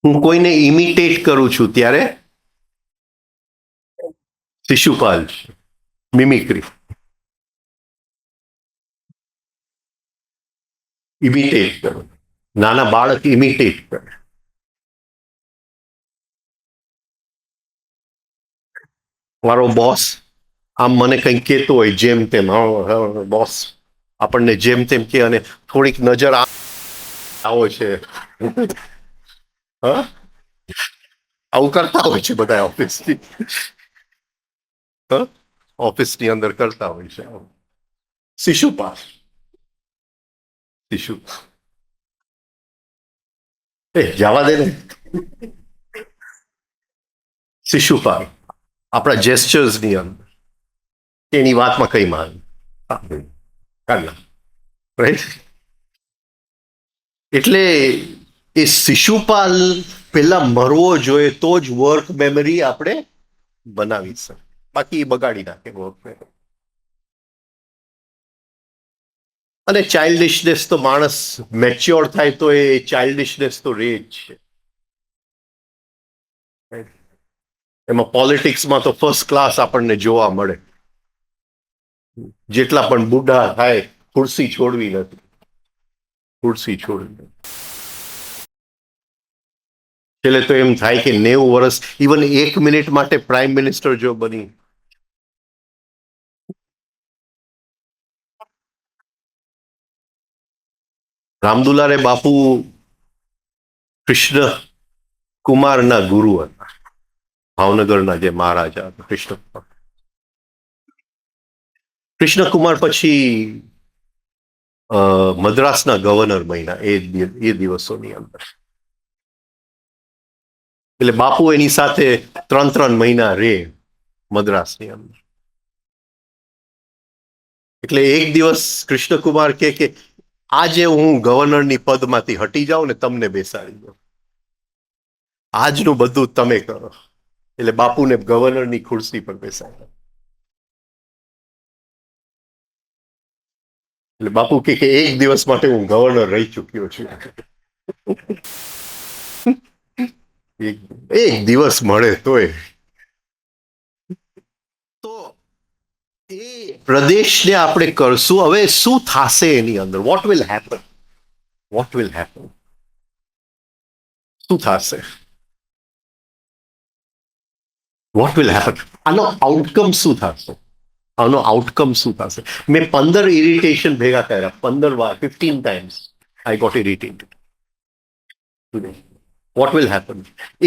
હું કોઈને ઇમિટેટ કરું છું ત્યારે શિશુપાલ છે, મિમિક્રી, ઇમિટેટ કરો. નાના બાળક ઇમિટેટ કરે. મારો બોસ આમ મને કંઈક કહેતો હોય જેમ તેમ, બોસ આપણને જેમ તેમ કે, અને થોડીક નજર આવો છે, આવું કરતા હોય છે બધા ઓફિસની, ઓફિસની અંદર કરતા હોય છે. શિશુપાલ, શિશુપાલ જવા દે ને. શિશુપાલ આપણા જેસ્ચર્સની અંદર એની વાતમાં કઈ માન રાઈટ. એટલે એ શિશુપાલ પેલા મરવો જોઈએ તો જ વર્ક મેમરી આપણે બનાવી શકીએ, બાકી બગાડી નાખે વર્ક મેમરી. અને ચાઇલ્ડિશનેસ તો માણસ મેચ્યોર થાય તો એ ચાઇલ્ડિશનેસ તો રહે જ છે. એમાં પોલિટિક્સમાં તો ફર્સ્ટ ક્લાસ આપણને જોવા મળે. જેટલા પણ બુઢા થાય ખુરશી છોડવી નથી, ખુરશી છોડવી. છેલ્લે તો એમ થાય કે 90 વર્ષ, ઇવન 1 મિનિટ માટે પ્રાઇમ મિનિસ્ટર જો બની. રામદુલારે બાપુ કૃષ્ણ કુમારના ગુરુ હતા, ભાવનગરના જે મહારાજા હતા કૃષ્ણકુમાર. પછી મદ્રાસના ગવર્નર બન્યા એ દિવસોની અંદર. એટલે બાપુ એની સાથે 3 મહિના રે મદ્રાસની અંદર. એટલે એક દિવસ કૃષ્ણકુમાર કે આજે હું ગવર્નરની પદમાંથી હટી જાઉં ને તમને બેસાડી દઉં, આજનું બધું તમે કરો. એટલે બાપુને ગવર્નરની ખુરશી પર બેસાડ્યા. એટલે બાપુ કે એક દિવસ માટે હું ગવર્નર રહી ચૂક્યો છું, એક દિવસ મળે તોય. તો એ પ્રદેશને આપણે કરશું. હવે શું થશે એની અંદર? Vote will happen? Vote will happen? શું થશે? Vote will happen? આનો આઉટકમ શું થશે? આનો આઉટકમ શું થશે? મેં 15 ઇરિટેશન ભેગા કર્યા, 15 વાર, 15 times I got irritated today. What will happen?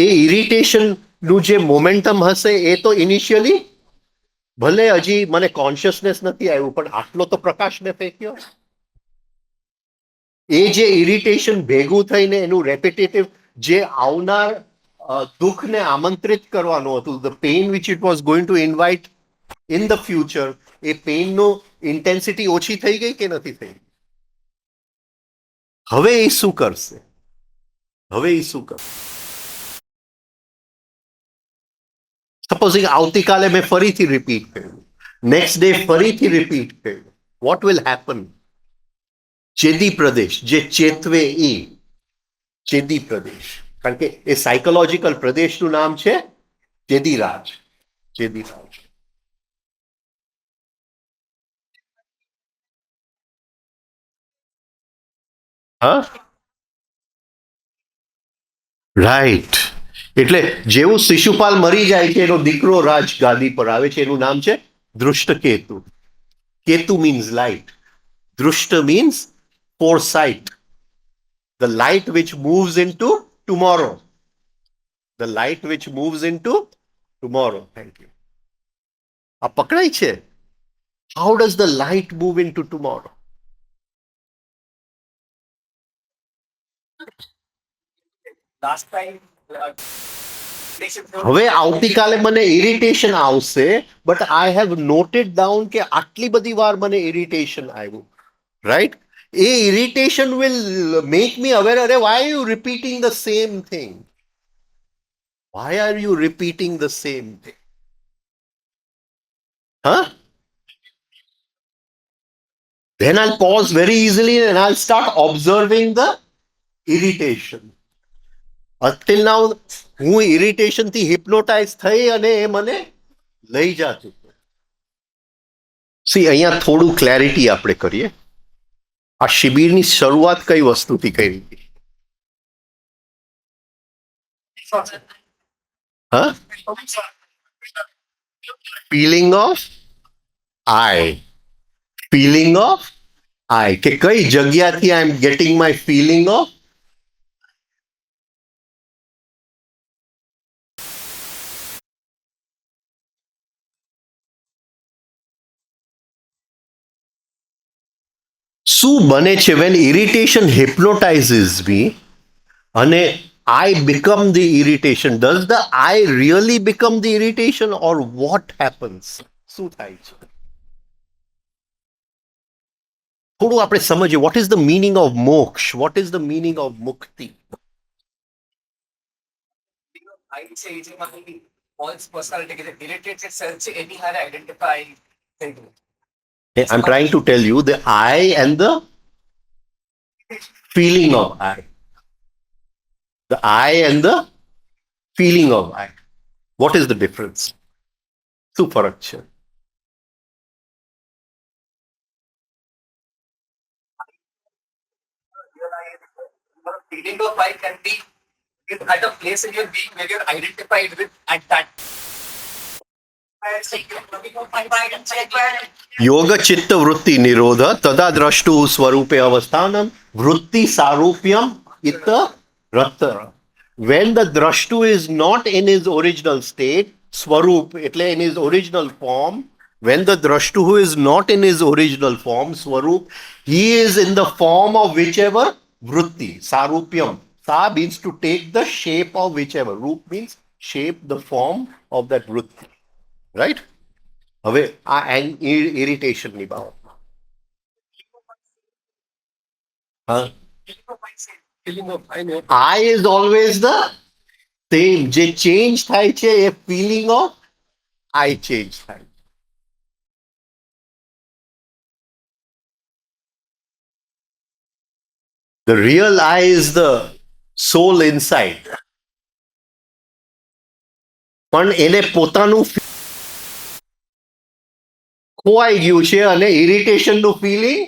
એ ઇરિટેશનનું જે મોમેન્ટમ હશે એ તો ઇનિશિયલી ભલે હજી મને કોન્શિયસનેસ નથી આવ્યું, પણ આટલો તો પ્રકાશને ફેંક્યો. એ જે ઇરિટેશન ભેગું થઈને એનું રેપિટેટિવ જે આવનાર દુઃખને આમંત્રિત કરવાનું હતું, the pain which it was going to invite in the future, એ પેઇનનો ઇન્ટેન્સિટી ઓછી થઈ ગઈ કે નથી થઈ? હવે એ શું કરશે? હવે એ શું કરશે? સપોઝિંગ આવતીકાલે મેં ફરીથી રિપીટ કર્યું, નેક્સ્ટ ડે ફરીથી રિપીટ કર્યું, વોટ વિલ હેપન? ચેદી પ્રદેશ, જે ચેતવે એ ચેદી પ્રદેશ, કારણ કે એ સાયકોલોજીકલ પ્રદેશનું નામ છે ચેદીરાજ. ચેદીરાજ. હા, રાઈટ. એટલે જેવું શિશુપાલ મરી જાય છે, એનો દીકરો રાજ ગાદી પર આવે છે, એનું નામ છે દૃષ્ટકેતુ. કેતુ મીન્સ લાઇટ, દૃષ્ટ means foresight, the light which moves into tomorrow, the light which moves into tomorrow. Thank you. આ પકડાય છે? How does the light move into tomorrow? Last time, હવે આવતીકાલે મને ઇરિટેશન આવશે, but I have noted down કે આટલી બધી વાર મને ઇરિટેશન આવ્યું, રાઈટ? એ irritation will make me aware, અરે why are you repeating the same thing? Why are you repeating the same thing? હા? Then I'll pause very easily and I'll start observing the irritation. Until now, હું ઇરિટેશનથી hypnotise થઈ અને એ મને લઈ જતું. C, અહીંયા થોડું ક્લેરિટી આપણે કરીએ. આ શિબિરની શરૂઆત કઈ વસ્તુથી કરી હતી? હા? Feeling of I. Feeling of I, કે કઈ જગ્યાથી I am getting my feeling of? શું બને છે when irritation hypnotizes me અને I become the irritation? Does the I really become the irritation or what happens? શું થાય છે? થોડું આપણે સમજીએ. What is the meaning of moksha? What is the meaning of mukti? I say જેમાં false personality કે irritated self છે એની હારે identify થઈ ગયું. I'm trying to tell you the I and the feeling of I. The I and the feeling of I. What is the difference? શું ફરક છે? Feeling of I can be at a place in your being where you're identified with at that. યોગ ચિત્ત વૃત્તિ નિરોધ તદા દ્રષ્ટુ સ્વરૂપે અવસ્થાનમ વૃત્તિ સારૂપ્યમ ઇત રત. When the દ્રષ્ટુ is not in his original state, સ્વરૂપ એટલે in his original form, when the દ્રષ્ટુ who is not in his original form, સ્વરૂપ, he is in the form of whichever વૃત્તિ. સારૂપ્યમ, sa means to take the shape of whichever, રૂપ means shape, the form of that વૃત્તિ. Right? હવે આ ઇરિટેશનની બાબત. હા, Feeling of I know. I is always the same. જે change થાય છે એ ફિલિંગ ઓફ I ચેન્જ થાય. The real I is the soul inside. પણ એને પોતાનું ખોવાઈ ગયું છે અને ઇરિટેશનનું ફિલિંગ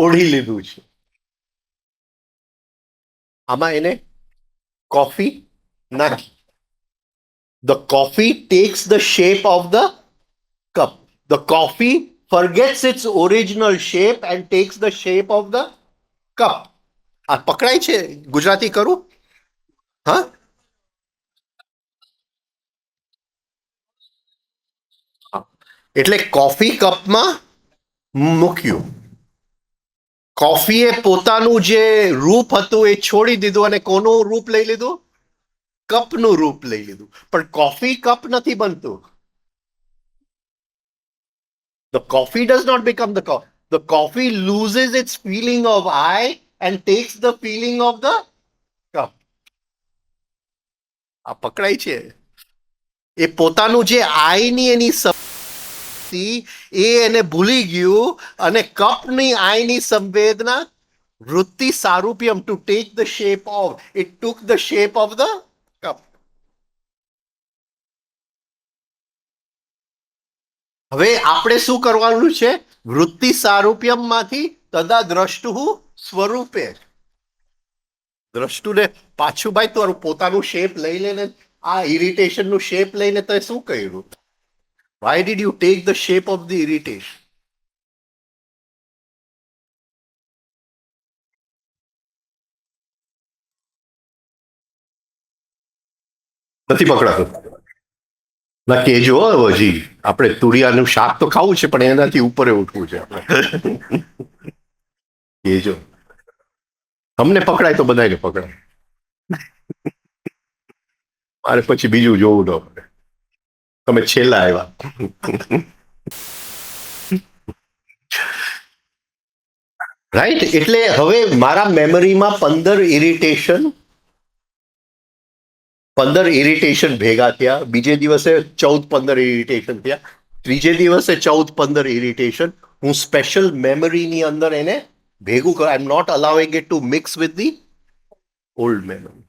ઓઢી લીધું છે. આમાં એને કોફી નાખી. The coffee takes the shape of the cup. The coffee forgets its original shape and takes the shape of the cup. આ પકડાય છે? ગુજરાતી કરું? હા? એટલે કોફી કપમાં મૂક્યું, કોફીએ પોતાનું જે રૂપ હતું એ છોડી દીધું અને કોનું રૂપ લઈ લીધું? કપનું રૂપ લઈ લીધું, પણ કોફી કપ નથી બનતું. The coffee does not become the coffee. The coffee loses its feeling of I and takes the feeling of the cup. આ પકડાય છે. એ પોતાનું જે આઈ ની એની એ એને ભૂલી ગયું અને કપની આઈની સંવેદના વૃત્તિ સારૂપ્યમ to take the shape of it took the shape of the cup. હવે આપણે શું કરવાનું છે? વૃત્તિ સારૂપ્યમમાંથી તદા દ્રષ્ટુ સ્વરૂપે. દ્રષ્ટુને પાછું ભાઈ તારું પોતાનું શેપ લઈ લેને, આ ઇરિટેશન નું શેપ લઈને તે શું કર્યું? Why did you take the shape of the irritation? નથી પકડાતું. ના કેજો હજી આપણે તુરિયાનું શાક તો ખાવું છે, પણ એનાથી ઉપર ઉઠવું છે આપણે. કેજો તમને પકડાય તો બધાને પકડાય, મારે પછી બીજું જોવું ન પડે. તમે છેલ્લા આવ્યા. રાઈટ. એટલે હવે મારા મેમરીમાં 15 ઇરિટેશન ભેગા થયા. બીજે દિવસે 14-15 ઇરિટેશન થયા. ત્રીજે દિવસે 14-15 ઇરિટેશન. હું સ્પેશલ મેમરીની અંદર એને ભેગું કર. I am not allowing it to mix with the old memory.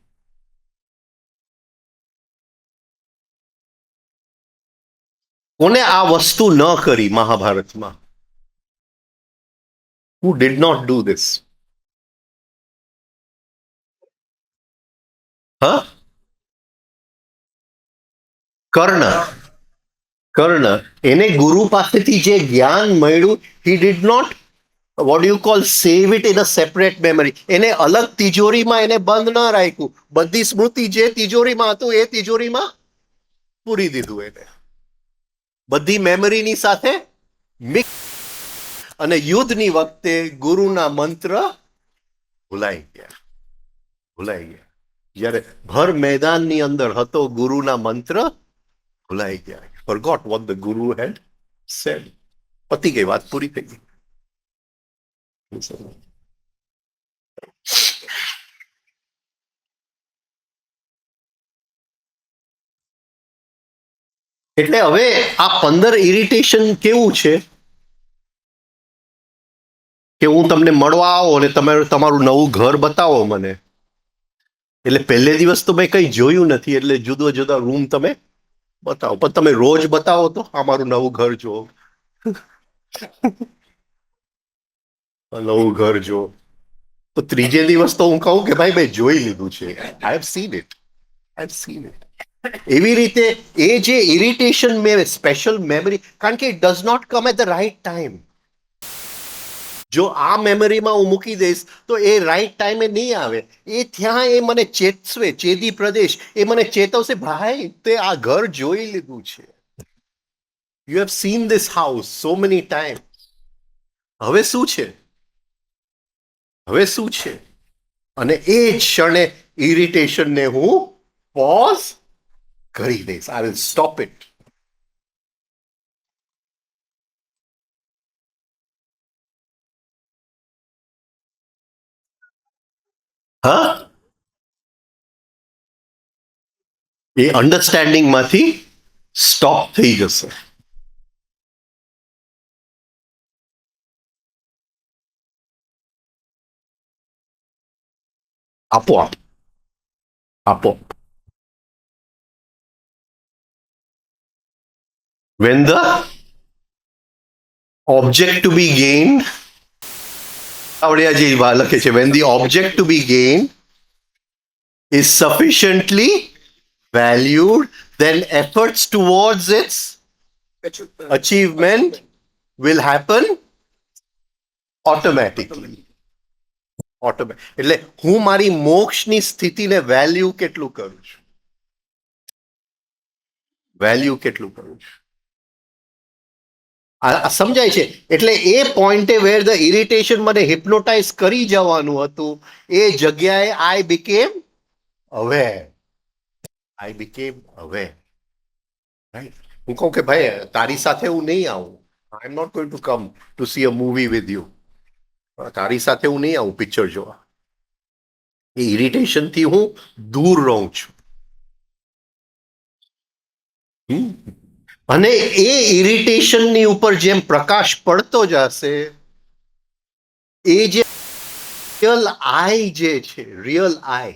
કોને આ વસ્તુ ન કરી મહાભારતમાં? Who did not do this? Huh? કર્ણ. એને ગુરુ પાસેથી જે જ્ઞાન મળ્યું, he did not, what do you call, save it in a separate memory. એને અલગ તિજોરીમાં એને બંધ ન રાખ્યું. બધી સ્મૃતિ જે તિજોરીમાં હતું એ તિજોરીમાં પૂરી દીધું એને. બધી મેમરીની સાથે મિક્સ. અને યુદ્ધની વખતે ગુરુના મંત્ર ભૂલાઈ ગયા. જ્યારે ભર મેદાનની અંદર હતો ગુરુના મંત્ર ભૂલાઈ ગયા. Forgot what the guru had said. પતી ગઈ વાત, પૂરી થઈ ગઈ. એટલે હવે આ 15 ઇરિટેશન કેવું છે કે હું તમને મળવા આવો અને તમે તમારું નવું ઘર બતાવો મને. એટલે પહેલે દિવસ તો મેં કઈ જોયું નથી, એટલે જુદા જુદા રૂમ તમે બતાવો, પણ તમે રોજ બતાવો તો અમારું નવું ઘર જુઓ, નવું ઘર જુઓ. તો ત્રીજે દિવસ તો હું કહું કે ભાઈ જોઈ લીધું છે. I have seen it. એવી રીતે એ જે ઇરિટેશન મેં સ્પેશિયલ મેમરી, કારણ કે it does not come at the right time. જો આ મેમરીમાં હું મૂકી દઈશ તો એ રાઈટ ટાઈમે નહીં આવે. એ ત્યાં એ મને ચેતવે, ચેદી પ્રદેશ એ મને ચેતવશે, ભાઈ તે આ ઘર જોઈ લીધું છે. You have seen this house so many time. હવે શું છે? અને એ જ ક્ષણે ઇરિટેશનને હું પોઝ કરી દઈશ. I will stop it. હા, એ અન્ડરસ્ટેન્ડિંગમાંથી સ્ટોપ થઈ જશે. આપોઆપ. When the object to be gained, આવડ્યાજી લખે છે, when the object to be gained is sufficiently valued, then efforts towards its achievement will happen automatically. એટલે હું મારી મોક્ષની સ્થિતિને વેલ્યુ કેટલું કરું છું? આ સમજાય છે? એટલે એ પોઈન્ટે વેર ધ ઇરિટેશન મને હિપ્નોટાઇઝ કરી જવાનું હતું, એ જગ્યાએ I became aware. I became aware. Right. હું કહું કે ભાઈ તારી સાથે હું નહીં આવું, I am not going to come to see a movie with you. તારી સાથે હું નહીં આવું પિક્ચર જોવા. એ ઇરિટેશનથી હું દૂર રહું છું. અને એ ઇરિટેશનની ઉપર જેમ પ્રકાશ પડતો જશે, એ જે રિયલ આઈ જે છે, રિયલ આઈ,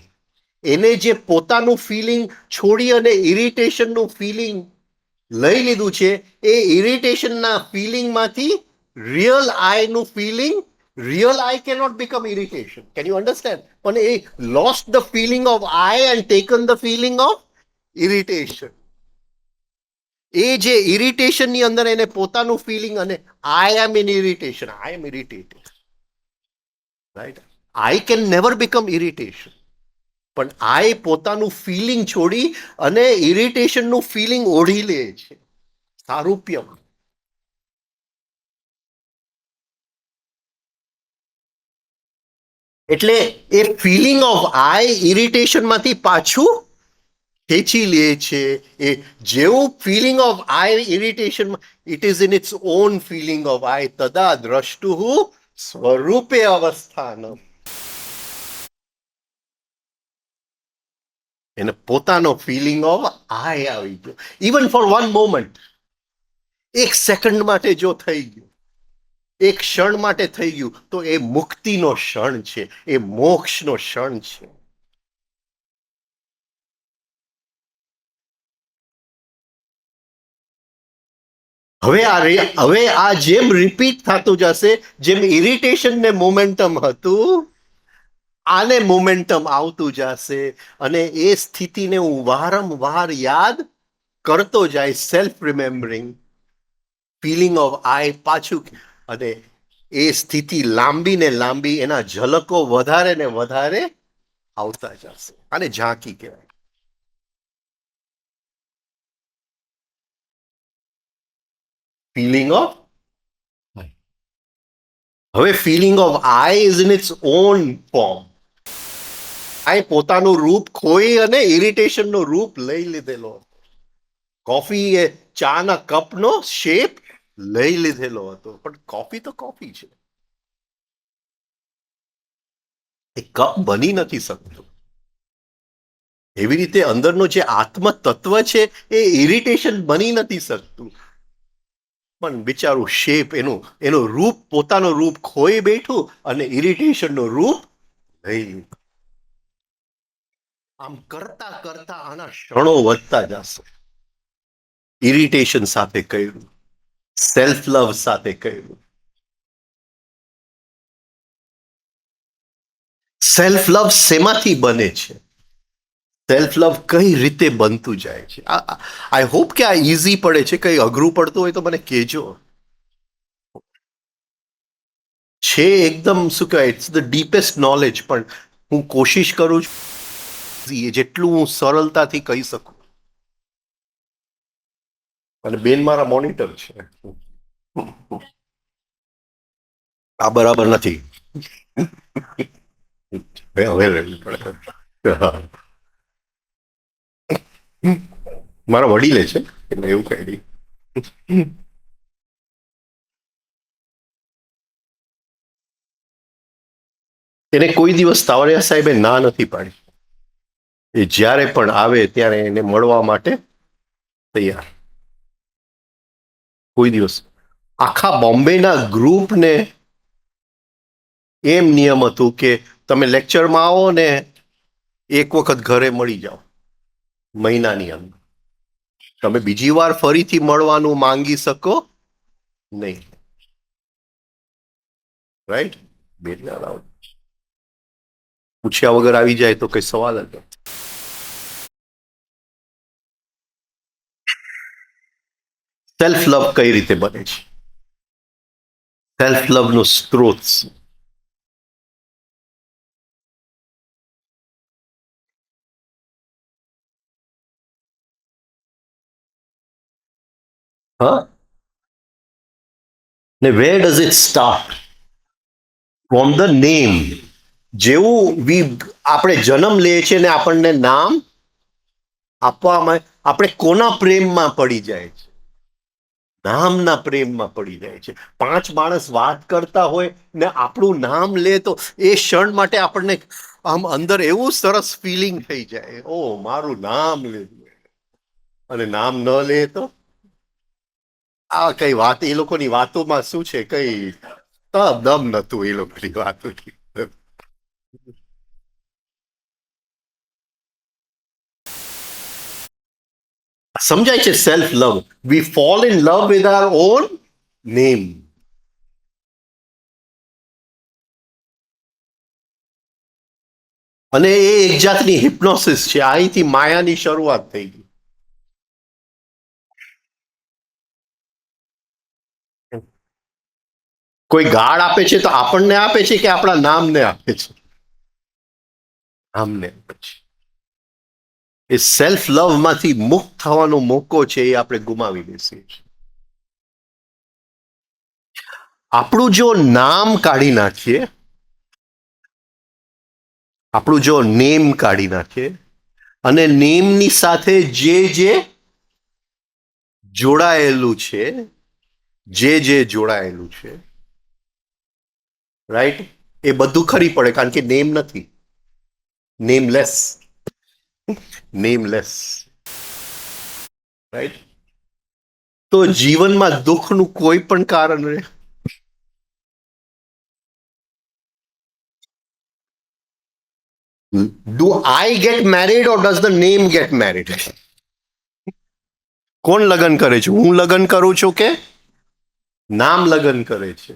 એને જે પોતાનું ફિલિંગ છોડી અને ઇરિટેશનનું ફિલિંગ લઈ લીધું છે, એ ઇરિટેશનના ફિલિંગમાંથી રિયલ આઈનું feeling, real I cannot become irritation. Can you understand? પણ એ lost the feeling of I and taken the feeling of irritation. એ જે ઇરિટેશનની અંદર એને પોતાનું ફિલિંગ, અને I am in irritation, I am irritated. Right. I can never become irritation. પણ આઈ પોતાનું ફિલિંગ છોડી અને ઇરિટેશનનું ફિલિંગ ઓઢી લે છે સારૂપ્યમાં. એટલે એ ફિલિંગ ઓફ આઈ ઇરિટેશનમાંથી પાછું ખેંચી લે છે. એ જેવું feeling of I irritation, it is in its own feeling of I તદા દ્રષ્ટુ સ્વરૂપે અવસ્થાનમ. એને પોતાનો ફિલિંગ ઓફ આઈ આવી ગયો. ઇવન ફોર વન મોમેન્ટ, એક સેકન્ડ માટે જો થઈ ગયું, એક ક્ષણ માટે થઈ ગયું, તો એ મુક્તિનો ક્ષણ છે, એ મોક્ષનો ક્ષણ છે. હવે આ જેમ રિપીટ થતું જશે, જેમ ઇરિટેશન ને મોમેન્ટમ હતું, આને મોમેન્ટમ આવતું જશે, અને એ સ્થિતિને હું વારંવાર યાદ કરતો જાય, સેલ્ફ રિમેમ્બરિંગ, ફિલિંગ ઓફ આઈ પાછું, અને એ સ્થિતિ લાંબી ને લાંબી, એના ઝલકો વધારે ને વધારે આવતા જશે. આને ઝાંકી કહેવાય. ફિલિંગ ઓફ, હવે feeling of I is in its own form. I પોતાનું રૂપ ખોઈ અને ઇરિટેશનનું રૂપ લઈ લીધેલો. કોફી એ ચાના કપનો શેપ લઈ લીધેલો હતો, પણ કોફી તો કોફી છે, એ કપ બની નથી શકતો. એવી રીતે અંદરનો જે આત્મ તત્વ છે, એ ઇરિટેશન બની નથી શકતું. પણ બિચારું શેપ, એનું રૂપ, પોતાનું રૂપ ખોઈ બેઠું અને ઇરિટેશનનું રૂપ લઈ લીધું. આમ કરતા કરતા આના ક્ષણો વધતા જશે. ઇરિટેશન સાથે કર્યું, સેલ્ફ લવ સાથે કર્યું. સેલ્ફ લવ શેમાંથી બને છે? સેલ્ફ લવ કઈ રીતે બનતું જાય છે? આઈ હોપ કે આ ઇઝી પડે છે. કઈ અઘરું પડતું હોય તો મને કહેજો. છે એકદમ, શું કહેવાય, ઇટ્સ ધ ડીપેસ્ટ નોલેજ, પણ હું કોશિશ કરું છું જેટલું હું સરળતાથી કહી શકું. અને બેન મારા મોનિટર છે. આ બરાબર નથી. હવે રહેવું પડે. મારા વડીલે છે એટલે એવું કઈ નહીં. એને કોઈ દિવસ તાવડિયા સાહેબે ના નથી પાડી. એ જ્યારે પણ આવે ત્યારે એને મળવા માટે તૈયાર. કોઈ દિવસ. આખા બોમ્બેના ગ્રુપને એમ નિયમ હતું કે તમે લેક્ચરમાં આવો ને એક વખત ઘરે મળી જાઓ મહિનાની અંદર. તમે બીજી વાર ફરીથી મળવાનું માંગી શકો નહીં. રાઈટ? બેન પૂછ્યા વગર આવી જાય તો કઈ સવાલ જ નથી. સેલ્ફ લવ કઈ રીતે બને છે? સેલ્ફ લવ નો સ્ત્રોત. હા, ને where does it start? From the name. જેવું આપણે જન્મ લઈએ છીએ ને આપણને નામ આપવામાં આપણે કોના પ્રેમમાં પડી જાય છે? નામના પ્રેમમાં પડી જાય છે. 5 માણસ વાત કરતા હોય ને આપણું નામ લે તો એ ક્ષણ માટે આપણને આમ અંદર એવું સરસ ફિલિંગ થઈ જાય, ઓ મારું નામ લીધું. અને નામ ન લે તો આ કઈ વાત, એ લોકોની વાતોમાં શું છે, કઈ દમ નતું એ લોકોની વાતો. સમજાય છે? Self love, we fall in love with our own name. અને એ એક જાતની હિપ્નોસિસ છે. અહીંથી માયાની શરૂઆત થઈ ગઈ. કોઈ ગાળ આપે છે તો આપણને આપે છે કે આપણા નામને આપે છે? નામને આપે છે. એ સેલ્ફ લવ માંથી મુક્ત થવાનો મોકો છે, એ આપણે ગુમાવી બેસીએ છીએ. આપણું જો નામ કાઢી નાખીએ, આપણું જો નેમ કાઢી નાખીએ અને નેમની સાથે જે જે જોડાયેલું છે, જે જોડાયેલું છે, રાઈટ, એ બધું ખરી પડે, કારણ કે નેમ નથી, નેમલેસ, નેમલેસ, રાઈટ. તો જીવનમાં દુઃખનું કોઈ પણ કારણ રહે? Do I get married or does the name get married? કોણ લગ્ન કરે છે? હું લગ્ન કરું છું કે નામ લગ્ન કરે છે?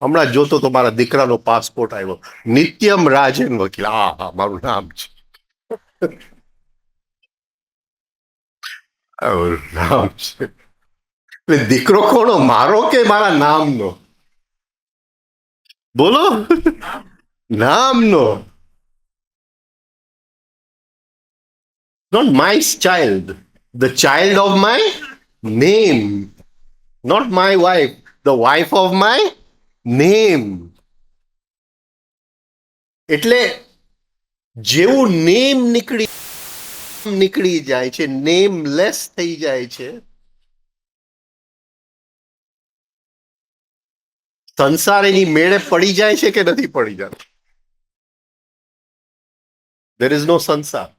હમણાં જોતો તો મારા દીકરાનો પાસપોર્ટ આવ્યો, નિત્યમ રાજન વકીલ. હા, મારું નામ છે. નામ છે એટલે દીકરો કોનો, મારો કે મારા નામનો? બોલો. નામનો. Not my child, the child of my name. Not my wife, the wife of my name. એટલે જેવું નેમ નીકળી જાય છે, નેમલેસ થઈ જાય છે, સંસાર એની મેળે પડી જાય છે કે નથી પડી જતો? There is no સંસાર.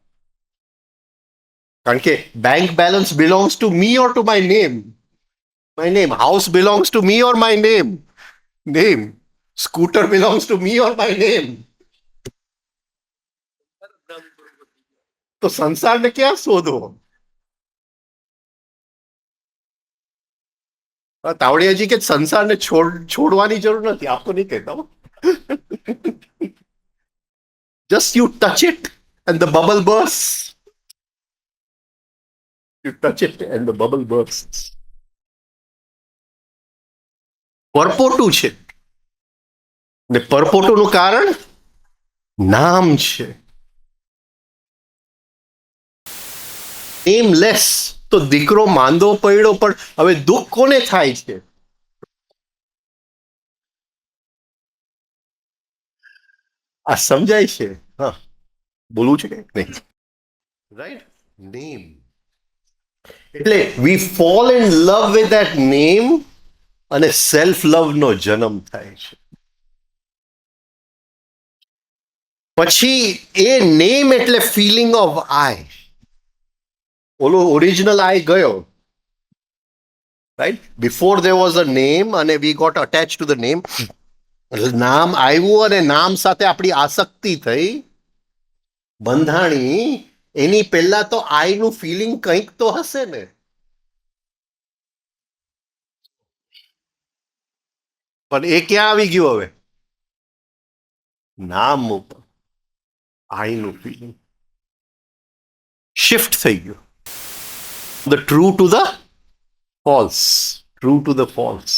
કારણ કે bank balance belongs to me or to my name? My name. House belongs to me or my name? Name. Scooter belongs to me or my name? તો સંસારને ક્યાં શોધવો? તાવડિયાજી કે સંસારને છોડવાની જરૂર નથી, આપકો નહીં કહેતા હું. Just you touch it and the bubble bursts. You touch it and the bubble bursts. પરપોટું છે ને પરપોટુનું કારણ નામ છે. નેમલેસ તો દીકરો માંદો પડ્યો, પણ હવે દુઃખ કોને થાય છે? આ સમજાય છે? હા, બોલવું છે કે નહીં? Right, name. એટલે we fall in love with that name અને સેલ્ફ લવ નો જન્મ થાય છે. પછી એ નેમ એટલે ફિલિંગ ઓફ આઈ. ઓલો ઓરિજિનલ આઈ ગયો, right. Before there was a name અને we got attach to the name. નામ આવ્યું અને નામ સાથે આપણી આસક્તિ થઈ, બંધાણી. એની પહેલા તો આઈ નું ફિલિંગ કંઈક તો હશે ને? પણ એ ક્યાં આવી ગયું હવે? નામ ઉપર આઈ નું ફિલિંગ શિફ્ટ થઈ ગયું. The true to the false, true to the false.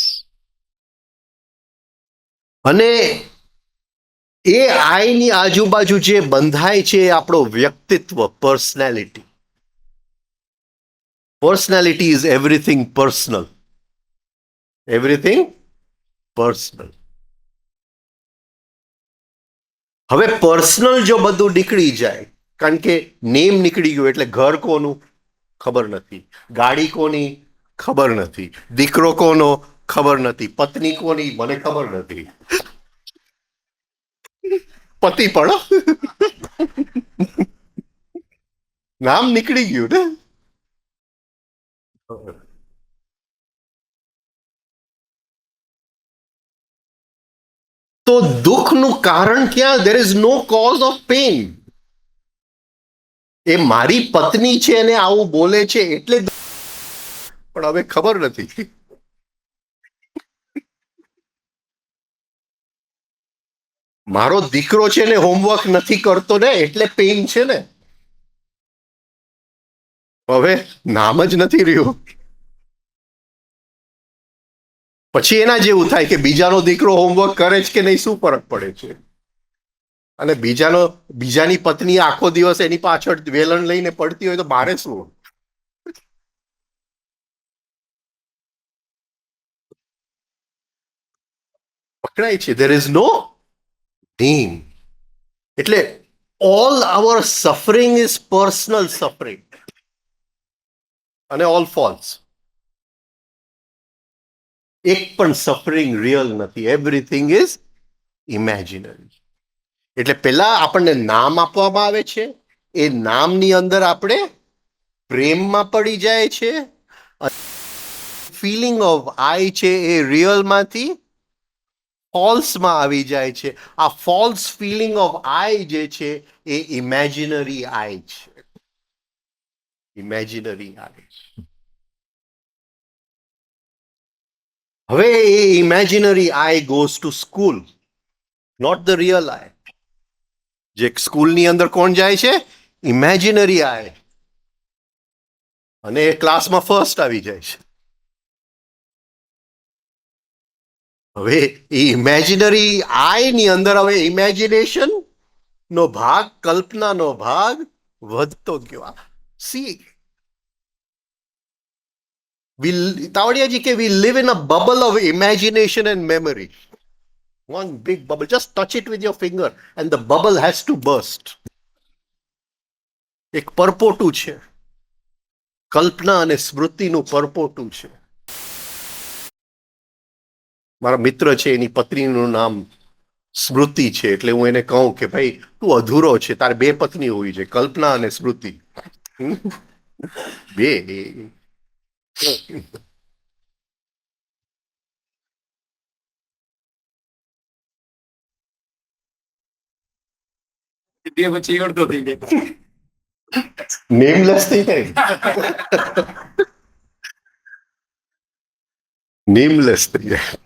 અને એ આઈની આજુબાજુ જે બંધાય છે એ આપણો વ્યક્તિત્વ, personality. Personality is everything personal. Everything personal. હવે પર્સનલ જો બધું નીકળી જાય, કારણ કે નેમ નીકળી ગયું એટલે ઘર કોનું ખબર નથી, ગાડી કોની ખબર નથી, દીકરો કોનો ખબર નથી, પત્ની કોની મને ખબર નથી, પતિ પણ નામ નીકળી ગયું ને. તો દુઃખનું કારણ ક્યાં? There is no cause of pain. એ મારી પત્ની છે અને આવું બોલે છે એટલે પણ હવે ખબર નથી. મારો દીકરો છે ને હોમવર્ક નથી કરતો ને એટલે પેઇન છે ને. હવે નામ જ નથી રહ્યું. પછી એના જેવું થાય કે બીજાનો દીકરો હોમવર્ક કરે છે કે નહીં, શું ફરક પડે છે? અને બીજાની પત્ની આખો દિવસ એની પાછળ વેલણ લઈને પડતી હોય તો મારે શું? પકડાય છે. There is no name. એટલે all our suffering is personal suffering અને ઓલ ફોલ્સ. એક પણ સફરિંગ રિયલ નથી. Everything is imaginary. એટલે પેલા આપણને નામ આપવામાં આવે છે, એ નામની અંદર આપણે પ્રેમમાં પડી જાય છે. ફિલિંગ ઓફ આઈ છે એ રિયલમાંથી ફોલ્સમાં આવી જાય છે. આ ફોલ્સ ફિલિંગ ઓફ આઈ જે છે એ ઇમેજિનરી આઈ છે. Imaginary I. હવે એ imaginary I goes to school, not the real I. જે સ્કૂલની અંદર કોણ જાય છે? Imaginary I. અને એ ક્લાસમાં ફર્સ્ટ આવી જાય છે. હવે એ ઇમેજિનરી આઈ ની અંદર હવે ઇમેજિનેશન નો ભાગ, કલ્પનાનો ભાગ વધતો ગયો. સી તાવડિયાજી કે વી live in a bubble of imagination and memory. One big bubble. Just touch it with your finger and the bubble has to burst. એક પરપોટું છે, કલ્પના અને સ્મૃતિનું પરપોટું છે. મારા મિત્ર છે, એની પત્નીનું નામ સ્મૃતિ છે. એટલે હું એને કહું કે ભાઈ તું અધૂરો છે, તારે બે પત્ની હોવી છે, કલ્પના અને સ્મૃતિ. બે. બે પછી અડધો થઈ જાય. નેમલેસ થઈ જાય. નેમલેસ થઈ જાય.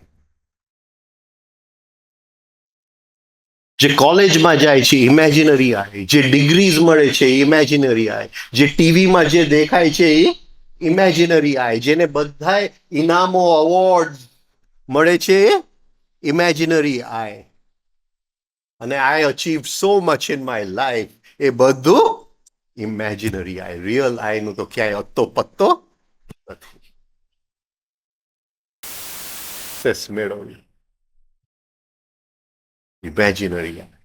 જે કોલેજમાં જાય છે ઇમેજિનરી આય, જે ડિગ્રીઝ મળે છે ઇમેજિનરી આય, જે ટીવીમાં જે દેખાય છે એ ઇમેજિનરી આય, જેને બધાય ઇનામો અવોર્ડ મળે છે એ ઇમેજિનરી આય. અને I achieve so much in my life, એ બધું ઇમેજિનરી આય. રિયલ આય નું તો ક્યાંય અત્તો પત્તો નથી. મેળવ્યું ઇમેજિનરી આય.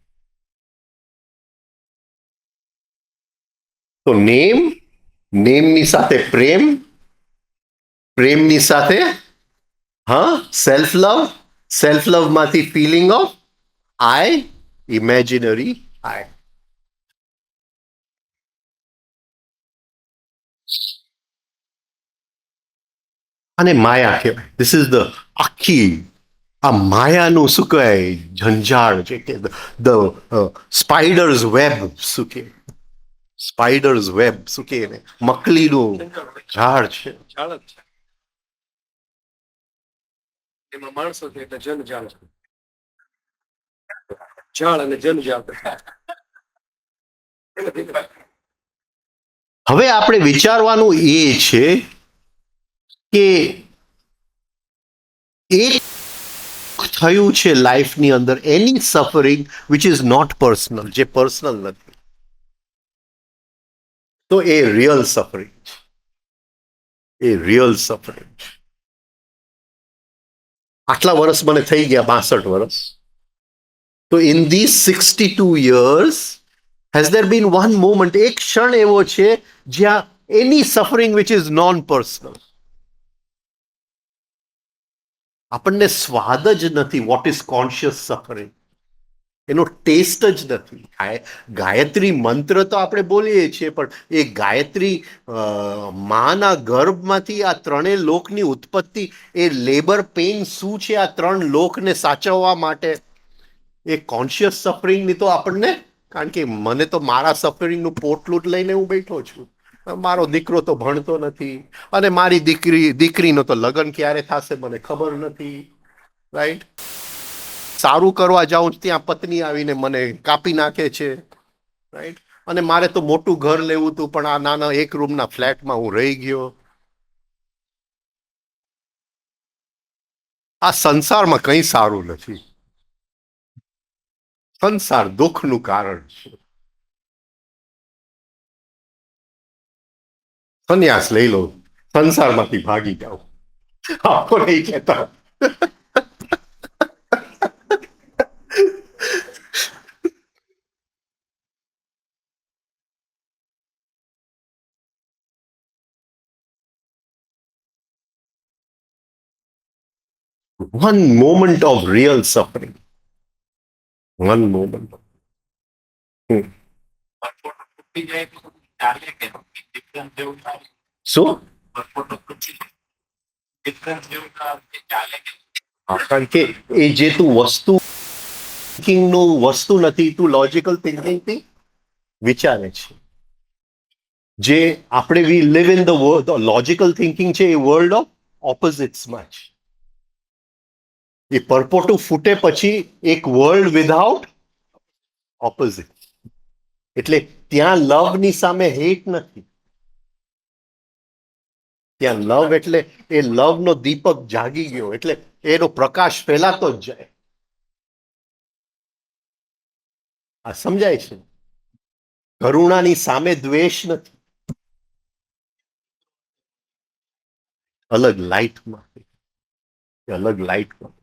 તો નેમની સાથે પ્રેમ, પ્રેમની સાથે સેલ્ફ લવ, સેલ્ફ લવ માંથી feeling of I, imaginary I. અને માયા કહેવાય. ધીસ ઇઝ ધ આખી આ માયાનું શું કહેવાય ઝંઝાળ છે કે ધ સ્પાઈડર્સ વેબ શું કે, સ્પાઈડર્સ વેબ શું કે એને, મકલીનું ઝાડ છે. ઝાડ જ છે. એમાં માણસો છે એટલે જનજાળ. ઝાડ અને જનજાળ. હવે આપણે વિચારવાનું એ છે કે એક થયું છે લાઈફની અંદર એની suffering which is not personal, જે પર્સનલ નથી, તો એ રિયલ સફરિંગ છે. એ રિયલ સફરિંગ છે. આટલા વર્ષ મને થઈ ગયા, 62 વર્ષ. તો in this 62 years has there been one moment, એક ક્ષણ એવો છે જ્યાં એની suffering which is non personal, આપણને સ્વાદ જ નથી વોટ ઇઝ કોન્શિયસ સફરિંગ, એનો ટેસ્ટ જ નથી. ગાયત્રી મંત્ર તો આપણે બોલીએ છીએ, પણ એ ગાયત્રી માના ગર્ભમાંથી આ ત્રણેય લોકની ઉત્પત્તિ, એ લેબર પેઇન શું છે આ ત્રણ લોકને સાચવવા માટે, એ કોન્શિયસ સફરિંગની તો આપણને, કારણ કે મને તો મારા સફરિંગનું પોટલું જ લઈને હું બેઠો છું. મારો દીકરો તો ભણતો નથી, અને મારી દીકરીનો તો લગ્ન ક્યારે થશે મને ખબર નથી, રાઈટ? સારું કરવા જાઉં ત્યાં પત્ની આવીને મને કાપી નાખે છે, રાઈટ? અને મારે તો મોટું ઘર લેવું હતું, પણ આ નાના એક રૂમના ફ્લેટમાં હું રહી ગયો. આ સંસારમાં કંઈ સારું નથી. સંસાર દુઃખનું કારણ છે. સંન્યાસ લઈ લો, સંસારમાંથી ભાગી જાઓ. આપકો નહીં કહેતા. One moment of real suffering. One moment. શું? કારણ કે એ જે તું વસ્તુ થિંકિંગનું વસ્તુ નથી, તું લોજિકલ થિંકિંગથી વિચારે છે. જે આપણે we live in the world, logical thinking છે એ વર્લ્ડ ઓફ ઓપોઝિટ્સમાં છે. એ પરપોટું ફૂટે પછી એક વર્લ્ડ વિધાઉટ ઓપોઝિટ. એટલે ત્યાં લવની સામે હેટ નથી, ત્યાં લવ એટલે એ લવનો દીપક જાગી ગયો, એટલે એનો પ્રકાશ ફેલાતો જ જાય. આ સમજાય છે? કરુણાની સામે દ્વેષ નથી, અલગ લાઈટમાં, અલગ લાઈટમાં.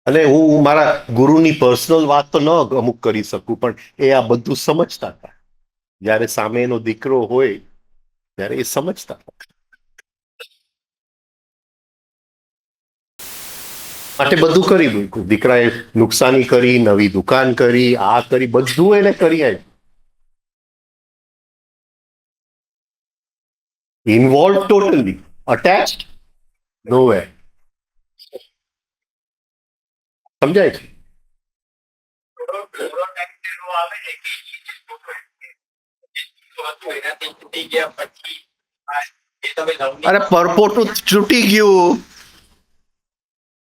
અને હું મારા ગુરુની પર્સનલ વાત તો ન અમુક કરી શકું, પણ એ આ બધું સમજતા હતા. જ્યારે સામે એનો દીકરો હોય ત્યારે એ સમજતા હતા. માટે બધું કરી મૂક્યું. દીકરાએ નુકસાની કરી, નવી દુકાન કરી, આ કરી, બધું એને કરી આપ્યું. ઇન્વોલ્વ ટોટલી, અટેચ્ડ નો વે. સમજાય છે? અરે પરપોટું તૂટી ગયું.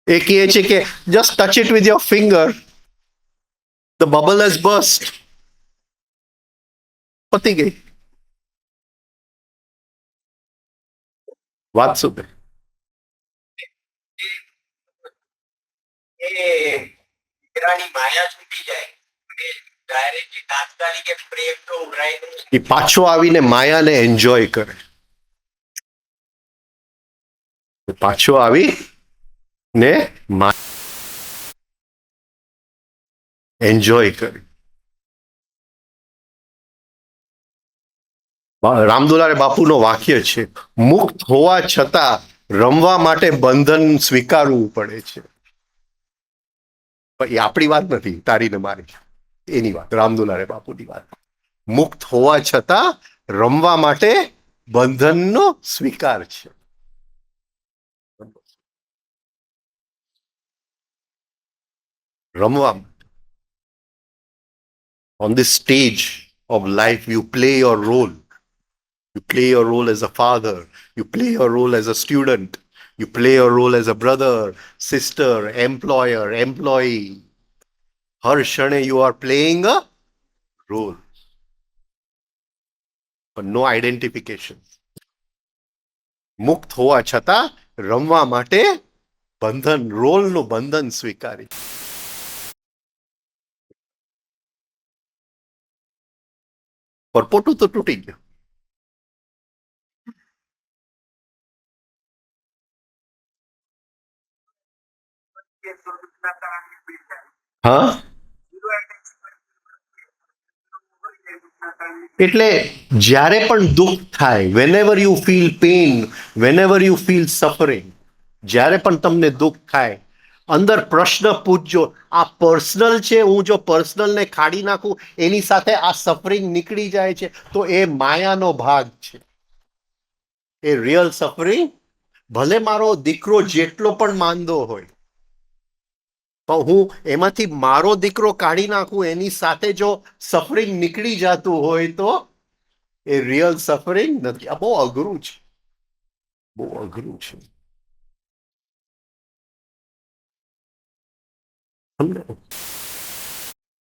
એ કહે છે કે just touch it with your finger, the bubble has burst. પતી ગઈ વાત. શું કહે? એ પાછો આવીને માયાને એન્જોય કરે, પાછો આવી ને એન્જોય કરે. રામદુલારે બાપુનો વાક્ય છે, મુક્ત હોવા છતાં રમવા માટે બંધન સ્વીકારવું પડે છે. પણ એ આપણી વાત નથી, તારી ને મારી, એની વાત, રામદુલારે બાપુની વાત. મુક્ત હોવા છતાં રમવા માટે બંધનનો સ્વીકાર છે. રમવા. On this stage of life, you play your role. You play your role as a father. You play your role as a student. You play your role as a brother, sister, employer, employee. હર ક્ષણે you are playing a role. But no identification. મુક્ત હોવા છતાં રમવા માટે બંધન, રોલનું બંધન સ્વીકારી. પરપોટું તો તૂટી ગયું. હા, એટલે જ્યારે પણ દુઃખ થાય, વેનેવર you feel pain, વેનેવર you feel suffering, જ્યારે પણ તમને દુઃખ થાય, અંદર પ્રશ્ન પૂછજો, આ પર્સનલ છે, હું જો પર્સનલને ખાડી નાખું એની સાથે આ સફરિંગ નીકળી જાય છે તો એ માયાનો ભાગ છે. એ રિયલ સફરિંગ, ભલે મારો દીકરો જેટલો પણ માંદો હોય, પણ હું એમાંથી મારો દીકરો કાઢી નાખું, એની સાથે જો સફરિંગ નીકળી જતું હોય તો એ રિયલ સફરિંગ નથી. આ બહુ અઘરું છે, બહુ અઘરું છે.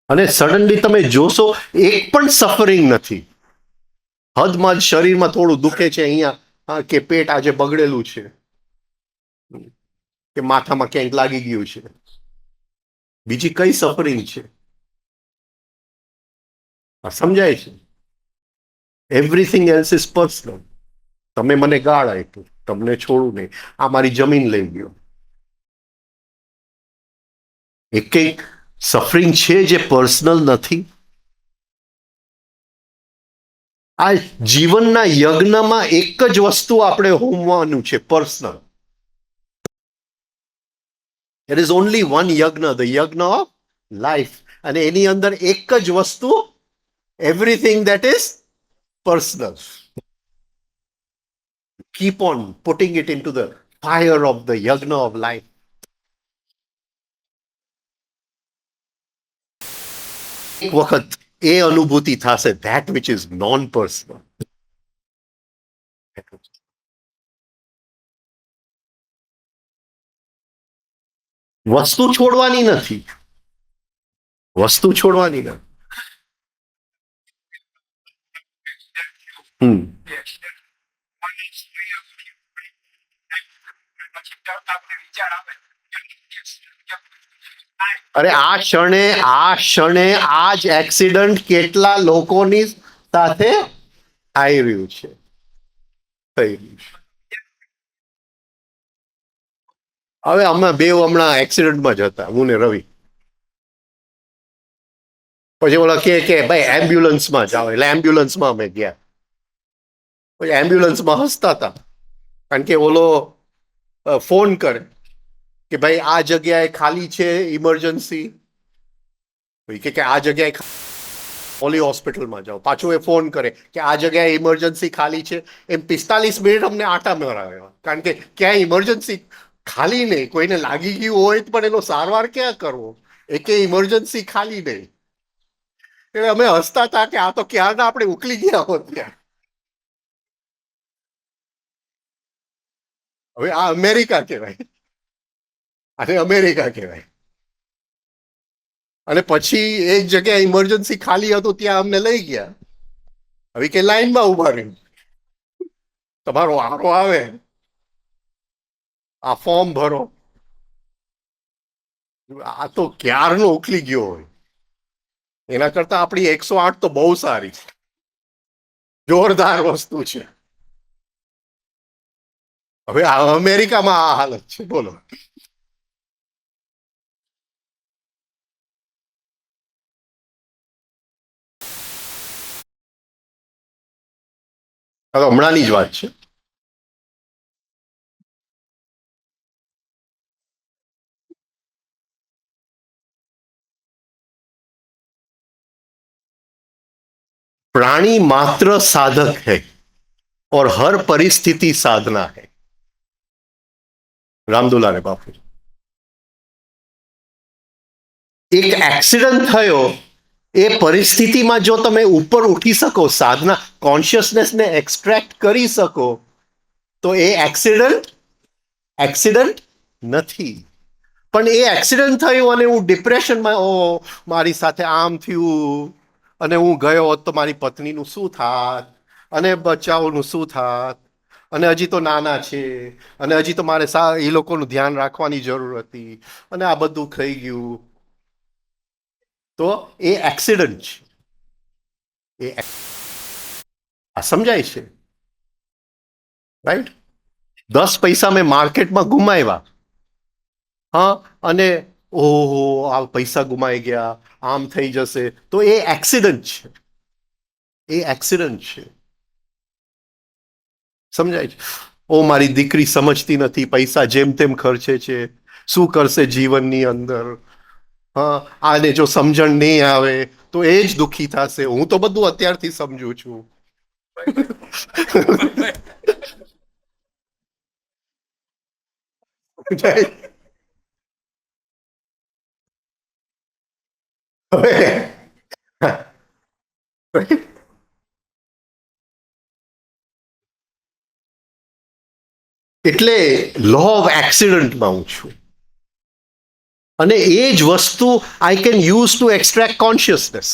અને સડનલી તમે જોશો એક પણ સફરિંગ નથી. હદમાં જ શરીરમાં થોડું દુખે છે અહીંયા, કે પેટ આજે બગડેલું છે, કે માથામાં ક્યાંક લાગી ગયું છે, બીજી કઈ સફરિંગ છે? સમજાય છે? Everything else is personal. તમે મને ગાળ આપ્યું, તમને છોડું નહીં, આ મારી જમીન લઈ ગયો, એક કઈ સફરિંગ છે જે પર્સનલ નથી? આ જીવનના યજ્ઞમાં એક જ વસ્તુ આપણે હોમવાનું છે, personal. There is only one યજ્ઞ, the યજ્ઞ ઓફ લાઈફ. અને એની અંદર એક જ વસ્તુ, everything that is personal. Keep on putting it into the fire of the યજ્ઞ of life. એક વખત એ અનુભૂતિ થશે, that which is non-personal. વસ્તુ છોડવાની નથી, વસ્તુ છોડવાની નથી. અરે આ ક્ષણે આ જ એક્સિડન્ટ કેટલા લોકોની સાથે થઈ રહ્યું છે, થઈ રહ્યું છે. હવે અમે બે હમણાં એક્સિડન્ટમાં જ હતા, હું ને રવિ. પછી ઓલા કે ભાઈ એમ્બ્યુલન્સમાં જાઓ, એટલે એમ્બ્યુલન્સમાં અમે ગયા. પછી એમ્બ્યુલન્સમાં હસતા હતા, કારણ કે ઓલો ફોન કરે કે ભાઈ આ જગ્યાએ ખાલી છે ઇમરજન્સી, કે આ જગ્યાએ ઓલી હોસ્પિટલમાં જાઓ. પાછું એ ફોન કરે કે આ જગ્યાએ ઇમરજન્સી ખાલી છે. એમ 45 મિનિટ અમને આટા મરાવ્યા, કારણ કે ક્યાંય ઇમરજન્સી ખાલી નહીં. કોઈને લાગી ગયું હોય પણ એનો સારવાર ક્યાં કરવો, એકે ઇમરજન્સી ખાલી નહીં. એટલે અમે હસતા હતા કે આ તો ક્યારના આપણે ઉકલી ગયા હોત ત્યાં. હવે આ અમેરિકા કહેવાય, અને અમેરિકા કહેવાય. અને પછી એક જગ્યાએ ઇમરજન્સી ખાલી હતું, ત્યાં અમને લઈ ગયા. હવે કે લાઈનમાં ઉભા રહ્યું, તમારો વારો આવે, આ ફોર્મ ભરો. આ તો ક્યારનો ઉકલી ગયો હોય. એના કરતા આપણી 108 તો બહુ સારી છે, જોરદાર વસ્તુ છે. હવે આ અમેરિકામાં આ હાલત છે, બોલો. હમણાંની જ વાત છે. प्राणी मात्र साधक है और हर परिस्थिति साधना है. रामदुलारे बापू. એક એક્સિડન્ટ થયો, એ પરિસ્થિતિમાં જો તમે ઉપર ઉઠી શકો, સાધના, કોન્શિયસનેસને એક્સટ્રેક્ટ કરી શકો, તો એ એક્સિડન્ટ નથી. પણ એ એક્સિડન્ટ થયું અને હું ડિપ્રેશનમાં, ઓ મારી સાથે આમ થયું, અને હું ગયો હોત તો મારી પત્નીનું શું થાત, અને બચ્ચાઓનું શું થાત, અને હજી તો નાના છે, અને હજી તો મારે એ લોકોનું ધ્યાન રાખવાની જરૂર હતી, અને આ બધું થઈ ગયું. તો એ એક્સિડન્ટ છે. એ આ સમજાય છે, રાઈટ? 10 પૈસા મેં માર્કેટમાં ગુમાવ્યા, હા, અને ઓહો, આ પૈસા ગુમાઈ ગયા, આમ થઈ જશે, તો એ એક્સિડન્ટ છે, એ એક્સિડન્ટ છે. સમજાય છે? ઓ મારી દીકરી સમજતી નથી, પૈસા જેમ તેમ ખર્ચે છે, શું કરશે જીવનની અંદર, હા, આને જો સમજણ નહીં આવે તો એ જ દુઃખી થશે. હું તો બધું અત્યારથી સમજુ છું. એટલે લો ઓફ એક્સિડન્ટમાં હું છું, અને એ જ વસ્તુ I can use to extract consciousness.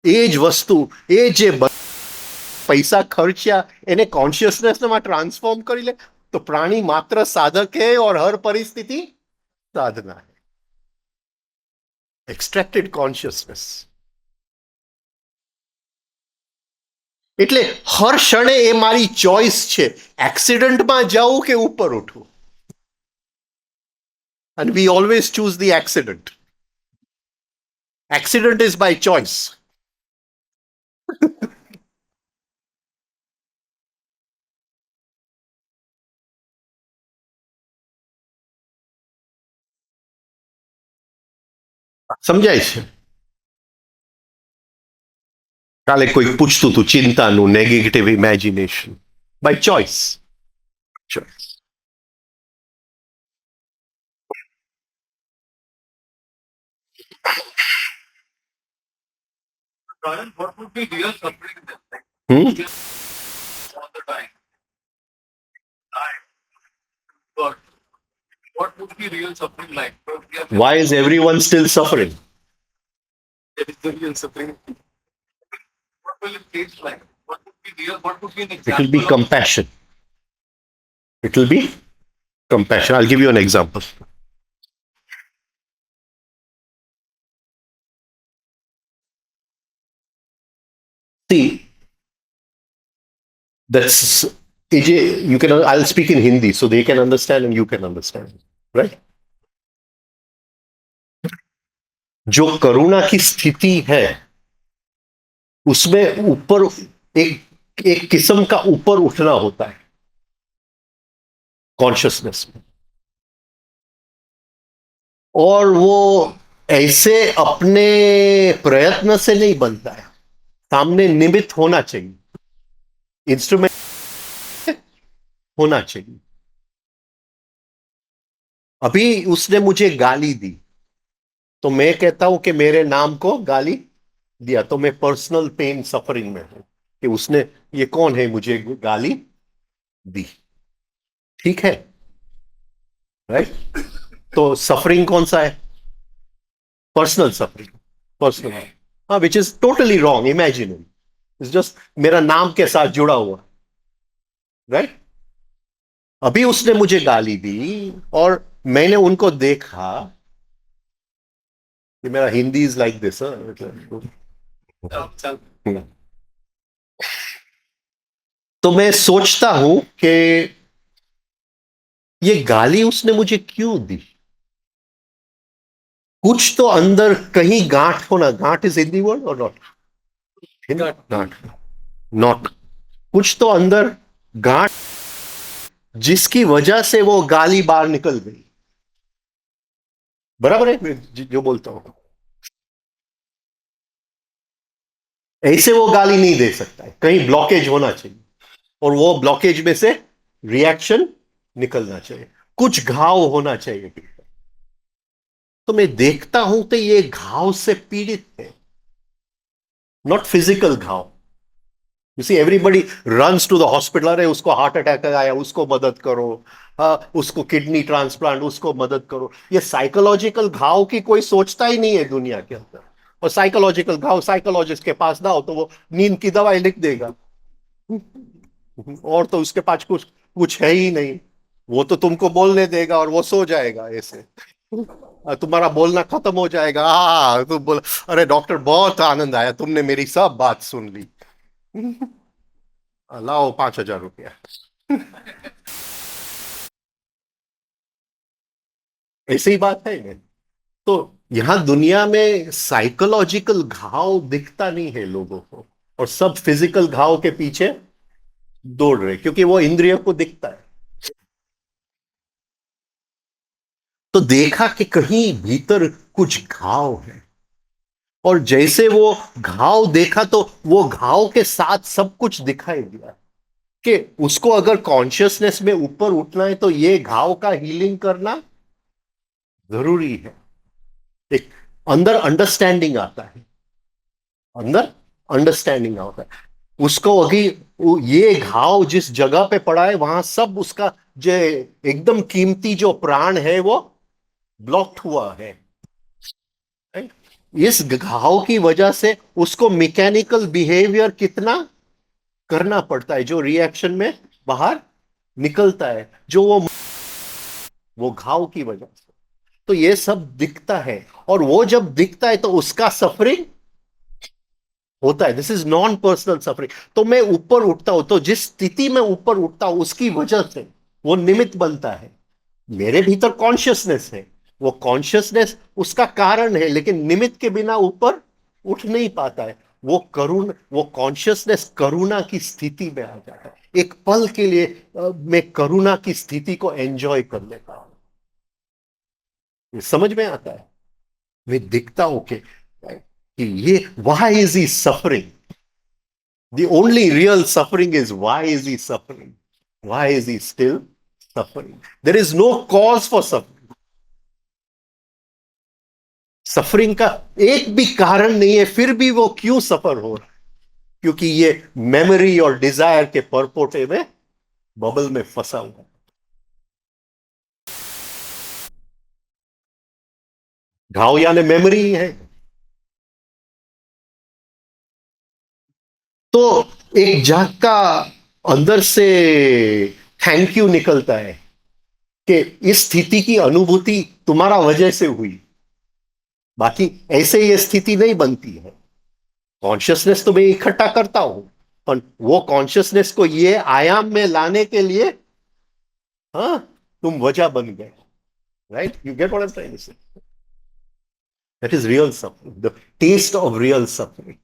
એ જ વસ્તુ, એ જે પૈસા ખર્ચ્યા એને કોન્શિયસનેસમાં ટ્રાન્સફોર્મ કરી લે, તો પ્રાણી માત્ર સાધક है और हर परिस्थिति साधना है. Extracted consciousness. એટલે હર ક્ષણે એ મારી ચોઇસ છે, એક્સિડન્ટમાં જાઉં કે ઉપર ઉઠું. And we always choose the accident. Accident is by choice. સમજાય છે? કાલે કોઈ પૂછતું હતું ચિંતાનું, negative imagination, by choice. Choice. Brian, what would be real suffering then? Like, all the time. I, but what would be real suffering like? Because we are Why is everyone still suffering? there is the real suffering. What will it taste like? What would be real? What would be an It example? will be compassion. It will be compassion. I'll give you an example. See, that's AJ, you can, I'll speak in Hindi so they can understand and you can understand, right? जो करुणा की स्थिति है उसमें ऊपर एक एक किस्म का ऊपर उठना होता है कॉन्शियसनेस में, और वो ऐसे अपने प्रयत्न से नहीं बनता है, सामने निमित्त होना चाहिए, इंस्ट्रूमेंट होना चाहिए. अभी उसने मुझे गाली दी तो मैं कहता हूं कि मेरे नाम को गाली दिया, तो मैं पर्सनल पेन सफरिंग में हूं कि उसने, ये कौन है मुझे गाली दी. ठीक है, राइट? तो सफरिंग कौन सा है? Personal suffering. पर्सनल, हाँ, which is totally wrong, imaginary. It's just मेरा नाम के साथ जुड़ा हुआ, राइट? अभी उसने मुझे गाली दी और मैंने उनको देखा. ये मेरा हिंदी इज लाइक दिस. तो मैं सोचता हूं कि ये गाली उसने मुझे क्यों दी. कुछ तो अंदर कहीं गांठ होना. गांठ इज हिंदी वर्ड और नॉट? गांठ, नॉट. कुछ तो अंदर गांठ जिसकी वजह से वो गाली बाहर निकल गई. बराबर है मैं जो बोलता हूं? ऐसे वो गाली नहीं दे सकता है, कहीं ब्लॉकेज होना चाहिए और वो ब्लॉकेज में से रिएक्शन निकलना चाहिए, कुछ घाव होना चाहिए. तो मैं देखता हूं तो ये घाव से पीड़ित है, नॉट फिजिकल घाव. You see everybody runs to the hospital, अरे उसको हार्ट अटैक आया, उसको मदद करो, हाँ, उसको किडनी ट्रांसप्लांट, उसको मदद करो. ये साइकोलॉजिकल घाव की कोई सोचता ही नहीं है दुनिया के अंदर. और साइकोलॉजिकल घाव साइकोलॉजिस्ट के पास जाओ तो वो नींद की दवाई लिख देगा, और तो उसके पास कुछ कुछ है ही नहीं. वो तो तुमको बोलने देगा और वो सो जाएगा ऐसे. तुम्हारा बोलना खत्म हो जाएगा. हाँ, तुम बोल, अरे डॉक्टर बहुत आनंद आया, तुमने मेरी सब बात सुन ली. लाओ 5,000 रुपया. ऐसी ही बात है ना। तो यहाँ दुनिया में साइकोलॉजिकल घाव दिखता नहीं है लोगों को, और सब फिजिकल घाव के पीछे दौड़ रहे, क्योंकि वो इंद्रिय को दिखता है। तो देखा कि कहीं भीतर कुछ घाव है, और जैसे वो घाव देखा तो वो घाव के साथ सब कुछ दिखाई दिया, कि उसको अगर कॉन्शियसनेस में ऊपर उठना है तो ये घाव का हीलिंग करना जरूरी है। एक अंदर अंडरस्टैंडिंग आता है, अंदर अंडरस्टैंडिंग आता है उसको। अभी ये घाव जिस जगह पे पड़ा है वहां सब उसका जो एकदम कीमती जो प्राण है वो ब्लॉक्ड हुआ है। right? इस घाव की वजह से उसको मैकेनिकल बिहेवियर कितना करना पड़ता है, जो रिएक्शन में बाहर निकलता है, जो वो घाव की वजह से। तो ये सब दिखता है, और वो जब दिखता है तो उसका सफरिंग होता है। This is non personal suffering. तो मैं ऊपर उठता हूं, तो जिस स्थिति में ऊपर उठता हूं उसकी वजह से वो निमित्त बनता है। मेरे भीतर कॉन्शियसनेस है, वो कॉन्शियसनेस उसका कारण है, लेकिन निमित्त के बिना ऊपर उठ नहीं पाता है। वो कॉन्शियसनेस करुणा की स्थिति में आ जाता है। एक पल के लिए मैं करुणा की स्थिति को एंजॉय कर लेता हूं। ये समझ में आता है। मैं दिखता हूं कि ये why is he suffering. The only real suffering is why is he suffering? Why is he still suffering? There is no cause for suffering. Suffering का एक भी कारण नहीं है, फिर भी वो क्यों सफर हो रहा है? क्योंकि ये मेमोरी और डिजायर के परपोटे में बबल में फंसा हुआ है। घाव यानी मेमोरी ही है। तो एक जाग का अंदर से थैंक यू निकलता है कि इस स्थिति की अनुभूति तुम्हारा वजह से हुई, बाकी ऐसे ये स्थिति नहीं बनती है। कॉन्शियसनेस तो मैं इकट्ठा करता हूं, पर वो कॉन्शियसनेस को ये आयाम में लाने के लिए हाँ तुम वजह बन गए। Right, you get what I am trying to say. That is real suffering, the taste of real suffering,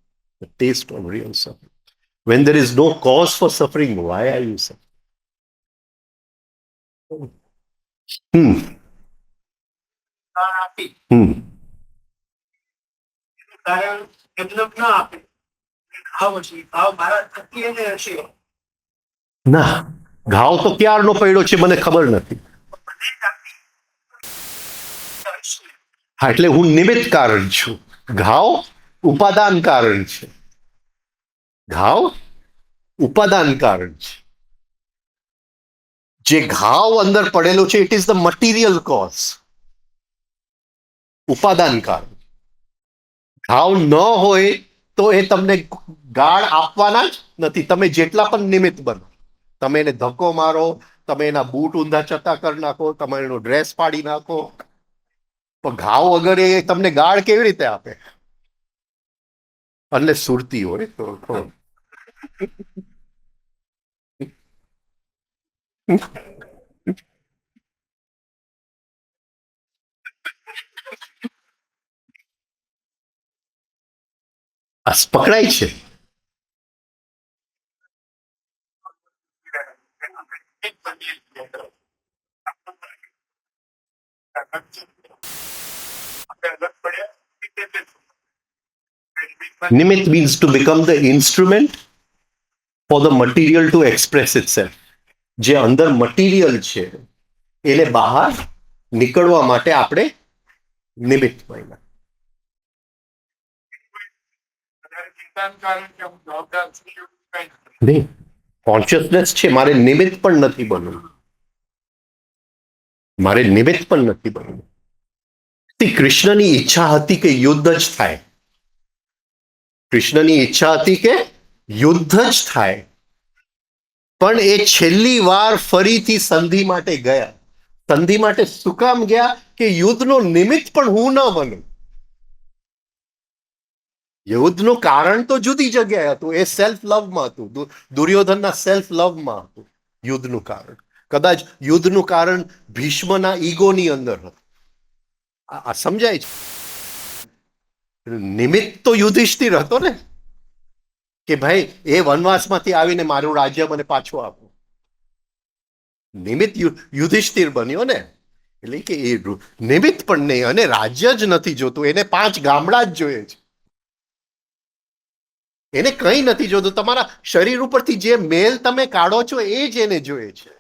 the taste of real suffering. When there is no cause for suffering, why are you suffering? Hmm. આપી Hmm. કારણ મતલબ ના આપે ભાવ હશે ભાવ મારા થકી એને હશે ના, ઘાવ તો ક્યારનો પડ્યો છે મને ખબર નથી. મને જ આપી હશે. હા, એટલે હું નિમિત્ત કારણ છું. ઘાવ ઉપાદાન કારણ છે. ઘાવ ઉપાદાન કારણ છે. જે ઘાવ અંદર પડેલો છે it is the material cause, ઉપાદાન કારણ. ઘાવ ન હોય તો એ તમને ગાળ આપવાના જ નથી. તમે જેટલા પણ નિમિત્ત બનો, તમે એને ધક્કો મારો, તમે એના બૂટ ઊંધા ચત્તા કરી નાખો, તમે એનો ડ્રેસ પાડી નાખો, પણ ઘાવ વગર એ તમને ગાળ કેવી રીતે આપે? એટલે સુરતી હોય તો આ પકડાય છે. નિમિત્ત means to become the instrument for the material to express itself. જે અંદર મટીરિયલ છે એને બહાર નીકળવા માટે આપણે નિમિત્ત બન્યા. નહીં, કોન્શિયસનેસ છે, મારે નિમિત્ત પણ નથી બનવું. મારે નિમિત્ત પણ નથી બનવું. કૃષ્ણની ઈચ્છા હતી કે યુદ્ધ જ થાય. કૃષ્ણની ઈચ્છા હતી કે યુદ્ધ જ થાય, પણ એ છેલ્લી વાર ફરીથી સંધિ માટે ગયા. સંધિ માટે શું કામ ગયા? કે યુદ્ધનો નિમિત્ત પણ હું ન બનું. યુદ્ધનું કારણ તો જુદી જગ્યાએ હતું, એ સેલ્ફ લવમાં હતું. દુર્યોધનના સેલ્ફ લવમાં હતું યુદ્ધનું કારણ. કદાચ યુદ્ધનું કારણ ભીષ્મના ઈગોની અંદર હતું. આ સમજાય છે? નિમિત્ત તો યુધિષ્ઠિર હતો ને, કે ભાઈ એ વનવાસમાંથી આવીને મારું રાજ્ય મને પાછું આપો. નિમિત્ત યુધિષ્ઠિર બન્યો ને, એટલે કે એ નિમિત્ત પણ નહીં, અને રાજ્ય જ નથી જોતું, એને 5 ગામડા જ જોઈએ છે. એને કંઈ નથી જોતું. તમારા શરીર ઉપરથી જે મેલ તમે કાઢો છો એ જ એને જોઈએ છે.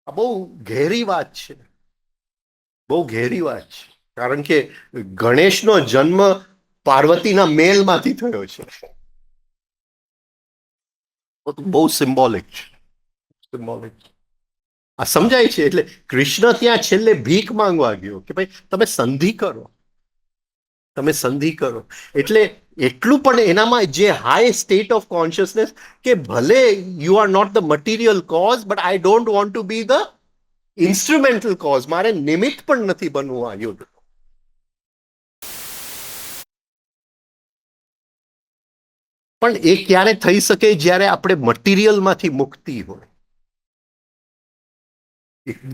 આ બહુ ઘેરી વાત છે, બહુ ઘેરી વાત છે. કારણ કે ગણેશનો જન્મ પાર્વતીના મેલમાંથી થયો છે. બહુ સિમ્બોલિક છે, સિમ્બોલિક. આ સમજાય છે? એટલે કૃષ્ણ ત્યાં છેલ્લે ભીખ માંગવા ગયો કે ભાઈ તમે સંધિ કરો, તમે સંધિ કરો. એટલે એટલું પણ એનામાં જે હાઈ સ્ટેટ ઓફ કોન્શિયસનેસ, કે ભલે you are not the material cause, but I don't want to be the instrumental cause. મારે નિમિત્ત પણ નથી બનવું આ યુદ્ધ. પણ એ ક્યારે થઈ શકે? જ્યારે આપણે મટીરિયલમાંથી મુક્તિ હોય.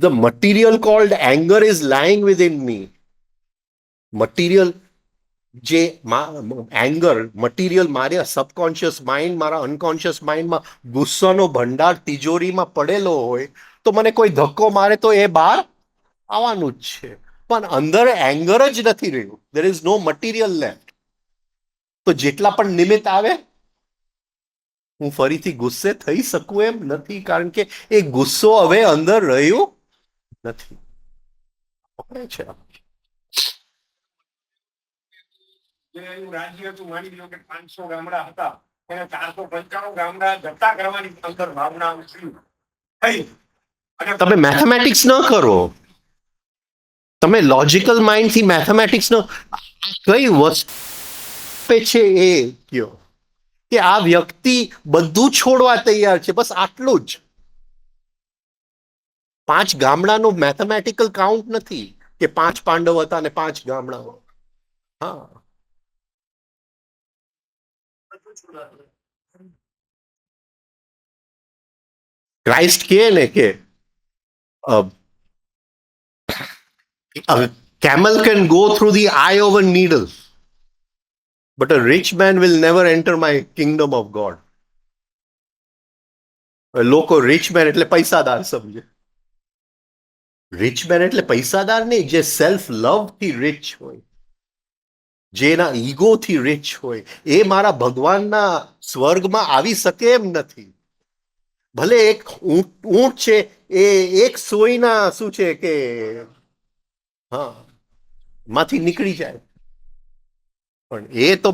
The material cold anger is lying within me. Material જે એંગર, મટીરિયલ મારા સબકોન્શિયસ માઇન્ડ, મારા અનકોન્શિયસ માઇન્ડમાં ગુસ્સાનો ભંડાર તિજોરીમાં પડેલો હોય, તો મને કોઈ ધક્કો મારે તો એ બહાર આવવાનું જ છે. પણ અંદર એંગર જ નથી રહ્યું. There is no material left. તો જેટલા પણ નિમિત્ત આવે, હું ફરીથી ગુસ્સે થઈ શકું એમ નથી, કારણ કે એ ગુસ્સો હવે અંદર રહ્યું નથી. પકડે છે? જે એનું રાજ્ય હતું, માની લો કે 500 ગામડા હતા, એને 495 ગામડા જપ્તા કરવાની અંદર ભાવના ઉછળી થઈ. અને તમે મેથેમેટિક્સ ન કરો, તમે લોજિકલ માઇન્ડથી મેથેમેટિક્સ નો કઈ વસ્તુ છે એ કયો, કે આ વ્યક્તિ બધું છોડવા તૈયાર છે, બસ આટલું જ. 5 ગામડાનો મેથેમેટિકલ કાઉન્ટ નથી કે 5 પાંડવ હતા અને 5 ગામડાઓ. હા, ક્રાઇસ્ટ કહે ને કે a camel can go through the eye of a needle, but a rich man will never enter my kingdom of God. લોકો રિચ મેન એટલે પૈસાદાર સમજે. રિચ મેન એટલે પૈસાદાર નહીં, જે સેલ્ફ લવ થી રિચ હોય, જે એના ઈગોથી રિચ હોય, એ મારા ભગવાનના સ્વર્ગમાં આવી શકે એમ નથી. ભલે એક ઊંટ છે, એ એક સોયના શું છે કે હા માંથી નીકળી જાય, પણ એ તો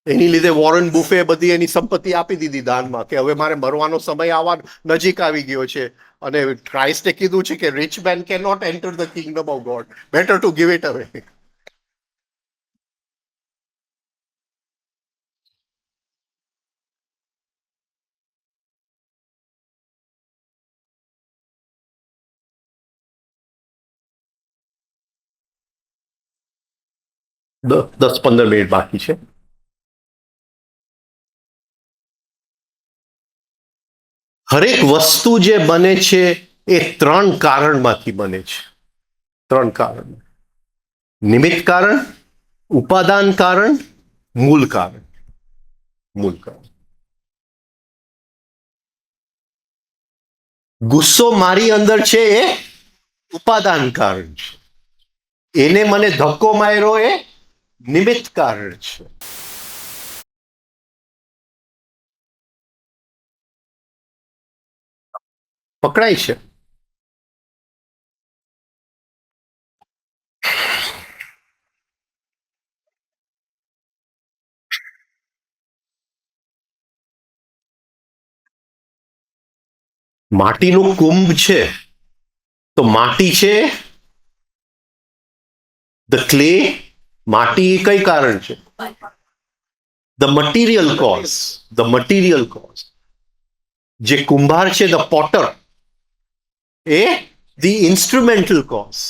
એની લીધે વોરન બુફે બધી એની સંપત્તિ આપી દીધી દાનમાં, કે હવે મારે મરવાનો સમય આવવા નજીક આવી ગયો છે. અને ક્રાઇસ્ટે કીધું છે કે rich man can not enter the kingdom of God, better to give it away. દસ 15 મિનિટ બાકી છે. હરેક વસ્તુ જે બને છે એ 3 કારણમાંથી બને છે. 3 કારણ: નિમિત્ત કારણ, ઉપાદાન કારણ, મૂળ કારણ. મૂળ કારણ. ગુસ્સો મારી અંદર છે એ ઉપાદાન કારણ છે. એને મને ધક્કો માર્યો એ નિમિત્ત કારણ છે. પકડાય છે? માટીનું કુંભ છે, તો માટી છે, ધ ક્લે, માટી કઈ કારણ છે? The material cause. The material cause. જે કુંભાર છે, ધ પોટર, એ the instrumental cause.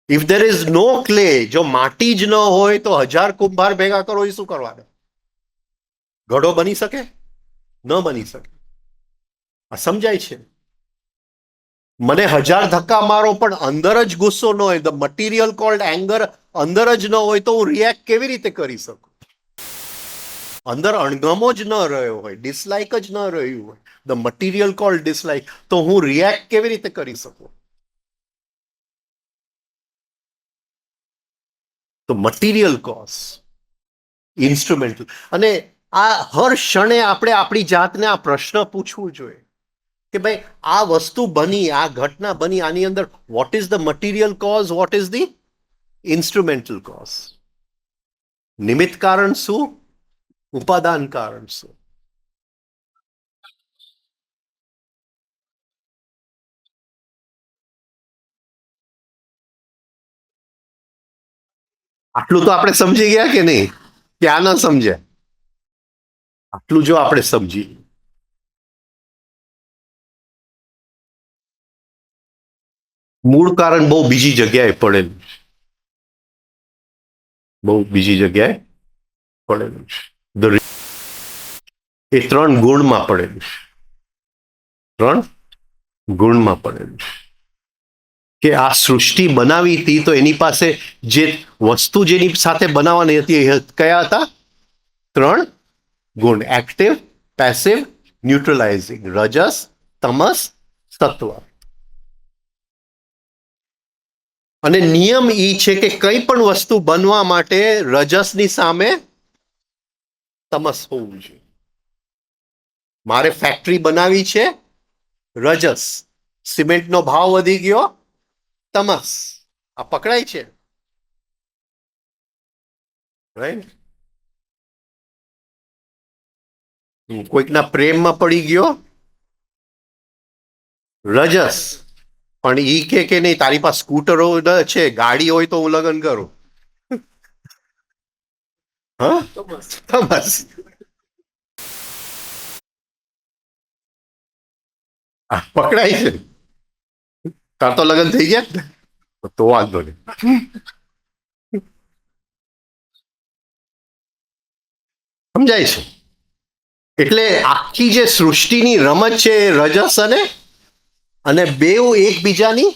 If there is no clay, જો માટી જ ન હોય તો 1000 કુંભાર ભેગા કરો, એ શું કરવાના? ઘડો બની શકે? ન બની શકે. આ સમજાય છે? મને 1000 ધક્કા મારો પણ અંદર જ ગુસ્સો ન હોય, ધ મટીરિયલ કોલ્ડ એંગર અંદર જ ન હોય, તો હું રિએક્ટ કેવી રીતે કરી શકું? અંદર અણગમો જ ન રહ્યો હોય, ડિસલાઇક જ ન રહ્યું હોય, ધ મટીરિયલ કોલ્ડ ડિસલાઇક, તો હું રિએક્ટ કેવી રીતે કરી શકું? તો મટીરિયલ કોઝ, ઇન્સ્ટ્રુમેન્ટલ. અને આ હર ક્ષણે આપણે આપણી જાતને આ પ્રશ્ન પૂછવું જોઈએ કે ભાઈ આ વસ્તુ બની, આ ઘટના બની, આની અંદર what is the material cause, what is the instrumental cause? નિમિત્ત કારણ શું, ઉપાદાન કારણ શું? આટલું તો આપણે સમજી ગયા કે નહીં? ક્યાં ન સમજ્યા? આટલું જો આપણે સમજી, મૂળ કારણ બહુ બીજી જગ્યાએ પડેલું છે, બહુ બીજી જગ્યાએ પડેલું છે. એ 3 ગુણમાં પડેલું છે, 3 ગુણમાં પડેલું છે. કે આ સૃષ્ટિ બનાવી હતી તો એની પાસે જે વસ્તુ જેની સાથે બનાવવાની હતી એ કયા હતા? 3 ગુણ: એક્ટિવ, પેસિવ, ન્યુટ્રલાઇઝિંગ, રજસ, તમસ, સત્વ. અને નિયમ ઈ છે કે કઈ પણ વસ્તુ બનવા માટે રજસની સામે તમસ હોવું જોઈએ. મારે ફેક્ટરી બનાવી છે, રજસ. સિમેન્ટનો ભાવ વધી ગયો, તમસ. આ પકડાય છે, રાઈટ? કોઈકના પ્રેમમાં પડી ગયો, રજસ. પણ ઈ કે નહીં તારી પાસે સ્કૂટરો છે, ગાડી હોય તો હું લગ્ન કરું, હા, તમસ. પકડાય છે. તાર તો લગ્ન થઈ ગયા, તો વાંધો નહીં. સમજાય છે? એટલે આખી જે સૃષ્ટિની રમત છે એ રજસ અને બેઉ એકબીજાની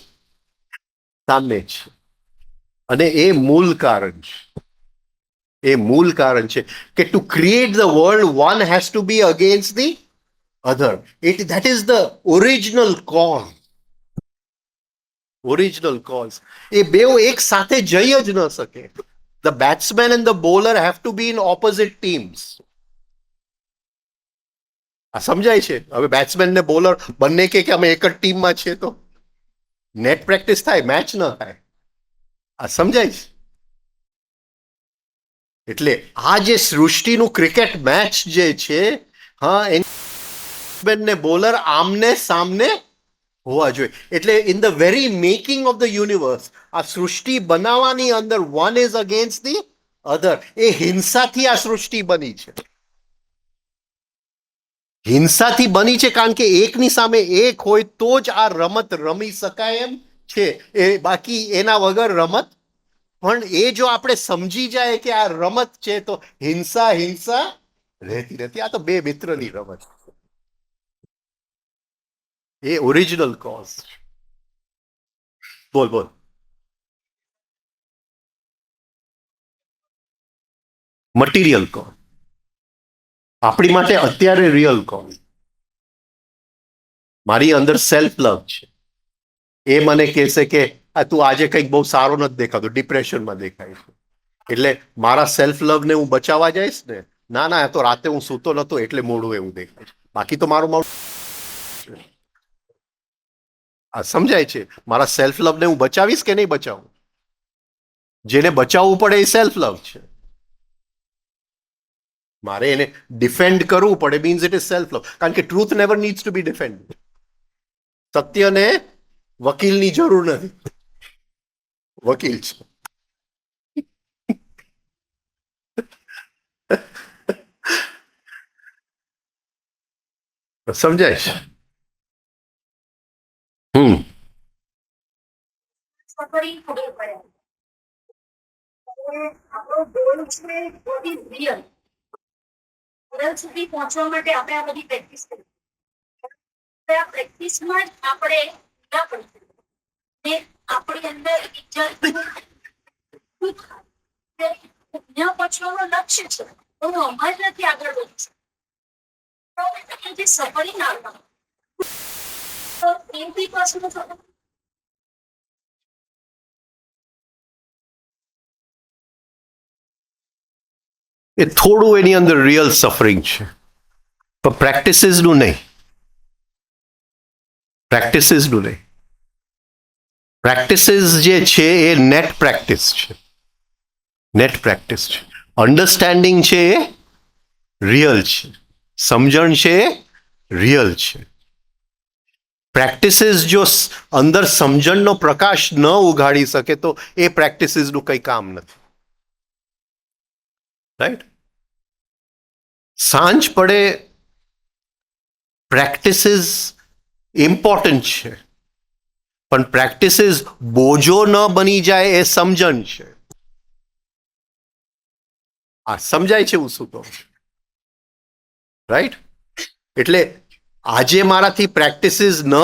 સામે છે. અને એ મૂળ કારણ છે, એ મૂળ કારણ છે કે to create the world one has to be against the other. That is the original cause. Original cause. એ બેઉ એક સાથે જઈ જ ન શકે. The batsman and the bowler have to be in opposite teams. આ સમજાય છે? હવે બેટ્સમેન ને બોલર બંને કે અમે એક જ ટીમમાં છીએ તો નેટ પ્રેક્ટિસ થાય, મેચ ન થાય. આ સમજાય છે? એટલે આ જે સૃષ્ટિનું ક્રિકેટ મેચ જે છે, હા, બેટ્સમેન ને બોલર આમને સામને હોવા જોઈએ. એટલે in the very making of the universe, આ સૃષ્ટિ બનાવવાની અંદર one is against the other. એ હિંસાથી આ સૃષ્ટિ બની છે, હિંસાથી બની છે, કારણ કે એકની સામે એક હોય તો જ આ રમત રમી શકાય એમ છે. એ બાકી એના વગર રમત. પણ એ જો આપણે સમજી જાય કે આ રમત છે તો હિંસા હિંસા રહેતી નથી. આ તો બે મિત્રની રમત, એ ઓરિજિનલ કોઝ. બોલ બોલ. મટીરિયલ કોઝ આપણી માટે અત્યારે રિયલ કોઝ. મારી અંદર સેલ્ફ લવ છે, એ મને કહેશે કે આ તું આજે કંઈક બહુ સારો નથી દેખાતો, ડિપ્રેશનમાં દેખાય છે, એટલે મારા સેલ્ફ લવ ને હું બચાવવા જઈશ ને, ના ના, તો રાતે હું સૂતો નતો એટલે મોડું એવું દેખાય છે, બાકી તો મારું મોડું. આ સમજાય છે? મારા સેલ્ફ લવ ને હું બચાવીશ કે નહીં બચાવું? જેને બચાવવું પડે એ સેલ્ફ લવ છે. મારે એને ડિફેન્ડ કરવું પડે, means it is self love. કારણ કે truth never needs to be defend. સત્યને વકીલની જરૂર નથી, વકીલ છે. સમજાય છે? સફરિંગ ખબર પડે. આપણો ગોલ છે વોટ ઇઝ રિયલ. રિયલ સુધી પહોંચવા માટે આપણે આ બધી પ્રેક્ટિસ કરી. આ પ્રેક્ટિસમાં જ આપણે ના પડી ને આપણી અંદર પુણ્ય પછવાનું લક્ષ્ય છે હું અમાજ નથી આગળ વધું છું જે સફળી ના તો 80% એ થોડું એની અંદર રિયલ સફરિંગ છે, પણ પ્રેક્ટિસીસનું નહીં. પ્રેક્ટિસીસનું નહીં. પ્રેક્ટિસીસ જે છે એ નેટ પ્રેક્ટિસ છે. નેટ પ્રેક્ટિસ છે. અન્ડરસ્ટેન્ડિંગ છે એ રિયલ છે. સમજણ છે એ રિયલ છે. પ્રેક્ટિસીસ જો અંદર સમજણનો પ્રકાશ ન ઉઘાડી શકે તો એ પ્રેક્ટિસીસનું કંઈ કામ નથી. રાઈટ? સાંજ પડે પ્રેક્ટિસીસ ઇમ્પોર્ટન્ટ છે, પણ પ્રેક્ટિસીસ બોજો ન બની જાય એ સમજણ છે. આ સમજાય છે હું શું કહું છું? રાઈટ? એટલે આજે મારાથી પ્રેક્ટિસીસ ન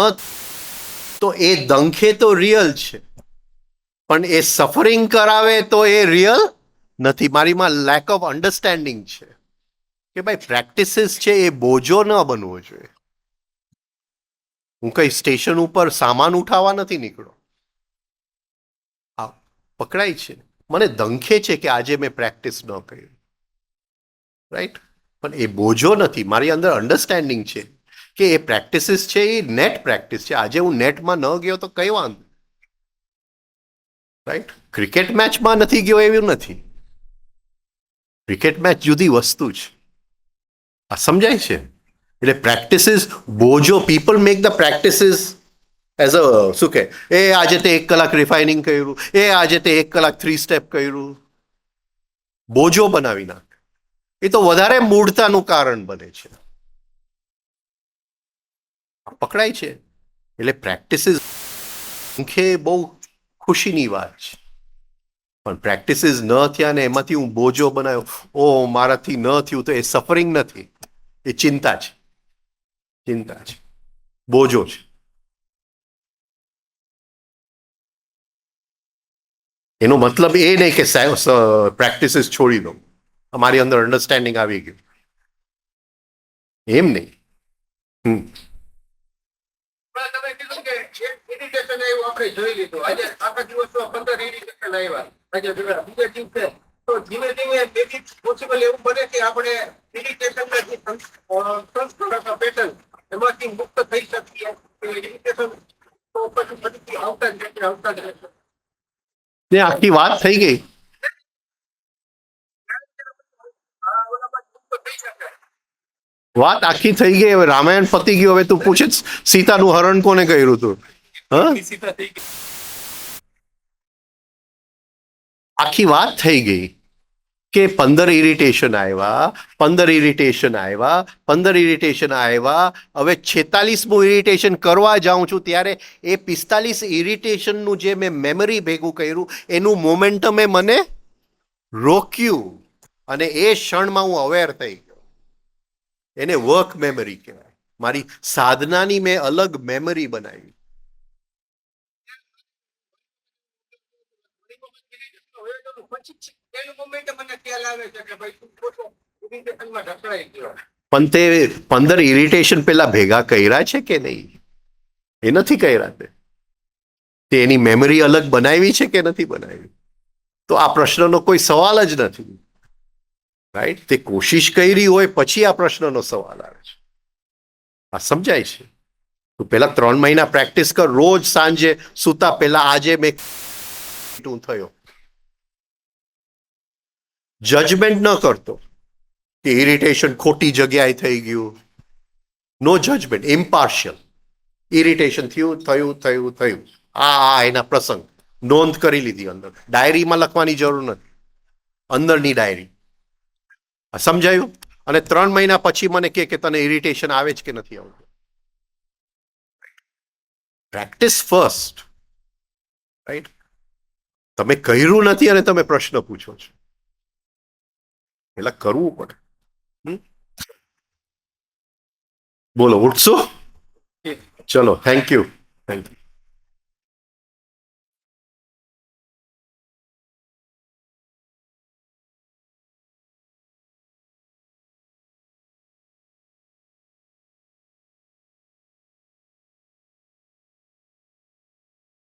તો એ દંખે તો રિયલ છે, પણ એ સફરિંગ કરાવે તો એ રિયલ નથી. મારીમાં લેક ઓફ અન્ડરસ્ટેન્ડિંગ છે કે ભાઈ પ્રેક્ટિસીસ છે એ બોજો ન બનવો જોઈએ. હું કઈ સ્ટેશન ઉપર સામાન ઉઠાવવા નથી નીકળ્યો. આ પકડાય છે, મને દંખે છે કે આજે મેં પ્રેક્ટિસ ન કરી. રાઈટ? પણ એ બોજો નથી. મારી અંદર અન્ડરસ્ટેન્ડિંગ છે કે એ પ્રેક્ટિસીસ છે એ નેટ પ્રેક્ટિસ છે. આજે હું નેટમાં ન ગયો તો કઈ વાંધો. રાઈટ? ક્રિકેટ મેચમાં નથી ગયો એવું નથી. ક્રિકેટ મેચ જુદી વસ્તુ છે. આ સમજાય છે? એટલે પ્રેક્ટિસીસ બોજો, people make the practices as a શું કે એ આજે તે 1 કલાક રિફાઇનિંગ કર્યું, એ આજે તે 1 કલાક 3 સ્ટેપ કર્યું, બોજો બનાવી નાખે. એ તો વધારે મૂળતાનું કારણ બને છે. પકડાય છે? એટલે પ્રેક્ટિસીસ બહુ ખુશીની વાત છે, પણ પ્રેક્ટિસીસ ન થયા ને એમાંથી હું બોજો બનાવ્યો, ઓ મારાથી ન થયું, તો એ સફરિંગ નથી, એ ચિંતા છે. ચિંતા છે, બોજો છે. એનો મતલબ એ નહીં કે પ્રેક્ટિસીસ છોડી દો, અમારી અંદર અન્ડરસ્ટેન્ડિંગ આવી ગયું, એમ નહીં. તમે કીધું કે ઇરિટેશન આવ્યું, આપણે જોઈ લીધું. આજે આખા દિવસમાં 15 ઇરિટેશન આવ્યા. આજે બીજા દિવસે તો ધીમે ધીમે તેથી પોસિબલ એવું બને કે આપણે ઇરિટેશનના જે સંસ્કાર અથવા પેટર્ન એમાંથી મુક્ત થઈ શકીએ. ઇરિટેશન તો પછી ફરીથી આવતા જ રહેશે, આવતા જ રહેશે. ને આખી વાત થઈ ગઈ. વાત આખી થઈ ગઈ. હવે રામાયણ પતી ગયું. હવે તું પૂછે સીતાનું હરણ કોને કર્યું હતું? આખી વાત થઈ ગઈ કે 15 ઇરિટેશન આવ્યા, 15 ઇરિટેશન આવ્યા, 15 ઇરિટેશન આવ્યા. હવે 46મું ઇરિટેશન કરવા જાઉં છું ત્યારે એ 45 ઇરિટેશનનું જે મેં મેમરી ભેગું કર્યું એનું મોમેન્ટમે મને રોક્યું, અને એ ક્ષણમાં હું અવેર થઈ ગયો. એને વર્ક મેમરી કહેવાય. મારી સાધનાની મેં અલગ મેમરી બનાવી. પણ તે 15 ઇરિટેશન પેલા ભેગા કર્યા છે કે નહીં? એ નથી કર્યા. તે એની મેમરી અલગ બનાવી છે કે નથી બનાવી? તો આ પ્રશ્નનો કોઈ સવાલ જ નથી. રાઈટ? તે કોશિશ કરી હોય પછી આ પ્રશ્નનો સવાલ આવે છે. આ સમજાય છે? તો પેલા 3 મહિના પ્રેક્ટિસ કર. રોજ સાંજે સુતા પહેલા આજે મેં થયો. જજમેન્ટ ન કરતો કે ઇરિટેશન ખોટી જગ્યાએ થઈ ગયું. નો જજમેન્ટ, ઇમ્પાર્શિયલ. ઇરિટેશન થયું. આ એના પ્રસંગ નોંધ કરી લીધી અંદર. ડાયરીમાં લખવાની જરૂર નથી, અંદરની ડાયરી. સમજાયું? અને 3 મહિના પછી મને કે તને ઇરિટેશન આવે છે કે નથી આવતું. Practice first. રાઈટ? તમે કર્યું નથી અને તમે પ્રશ્ન પૂછો છો. પેલા કરવું પડે. બોલો, ઉઠશો? ચલો, થેન્ક યુ.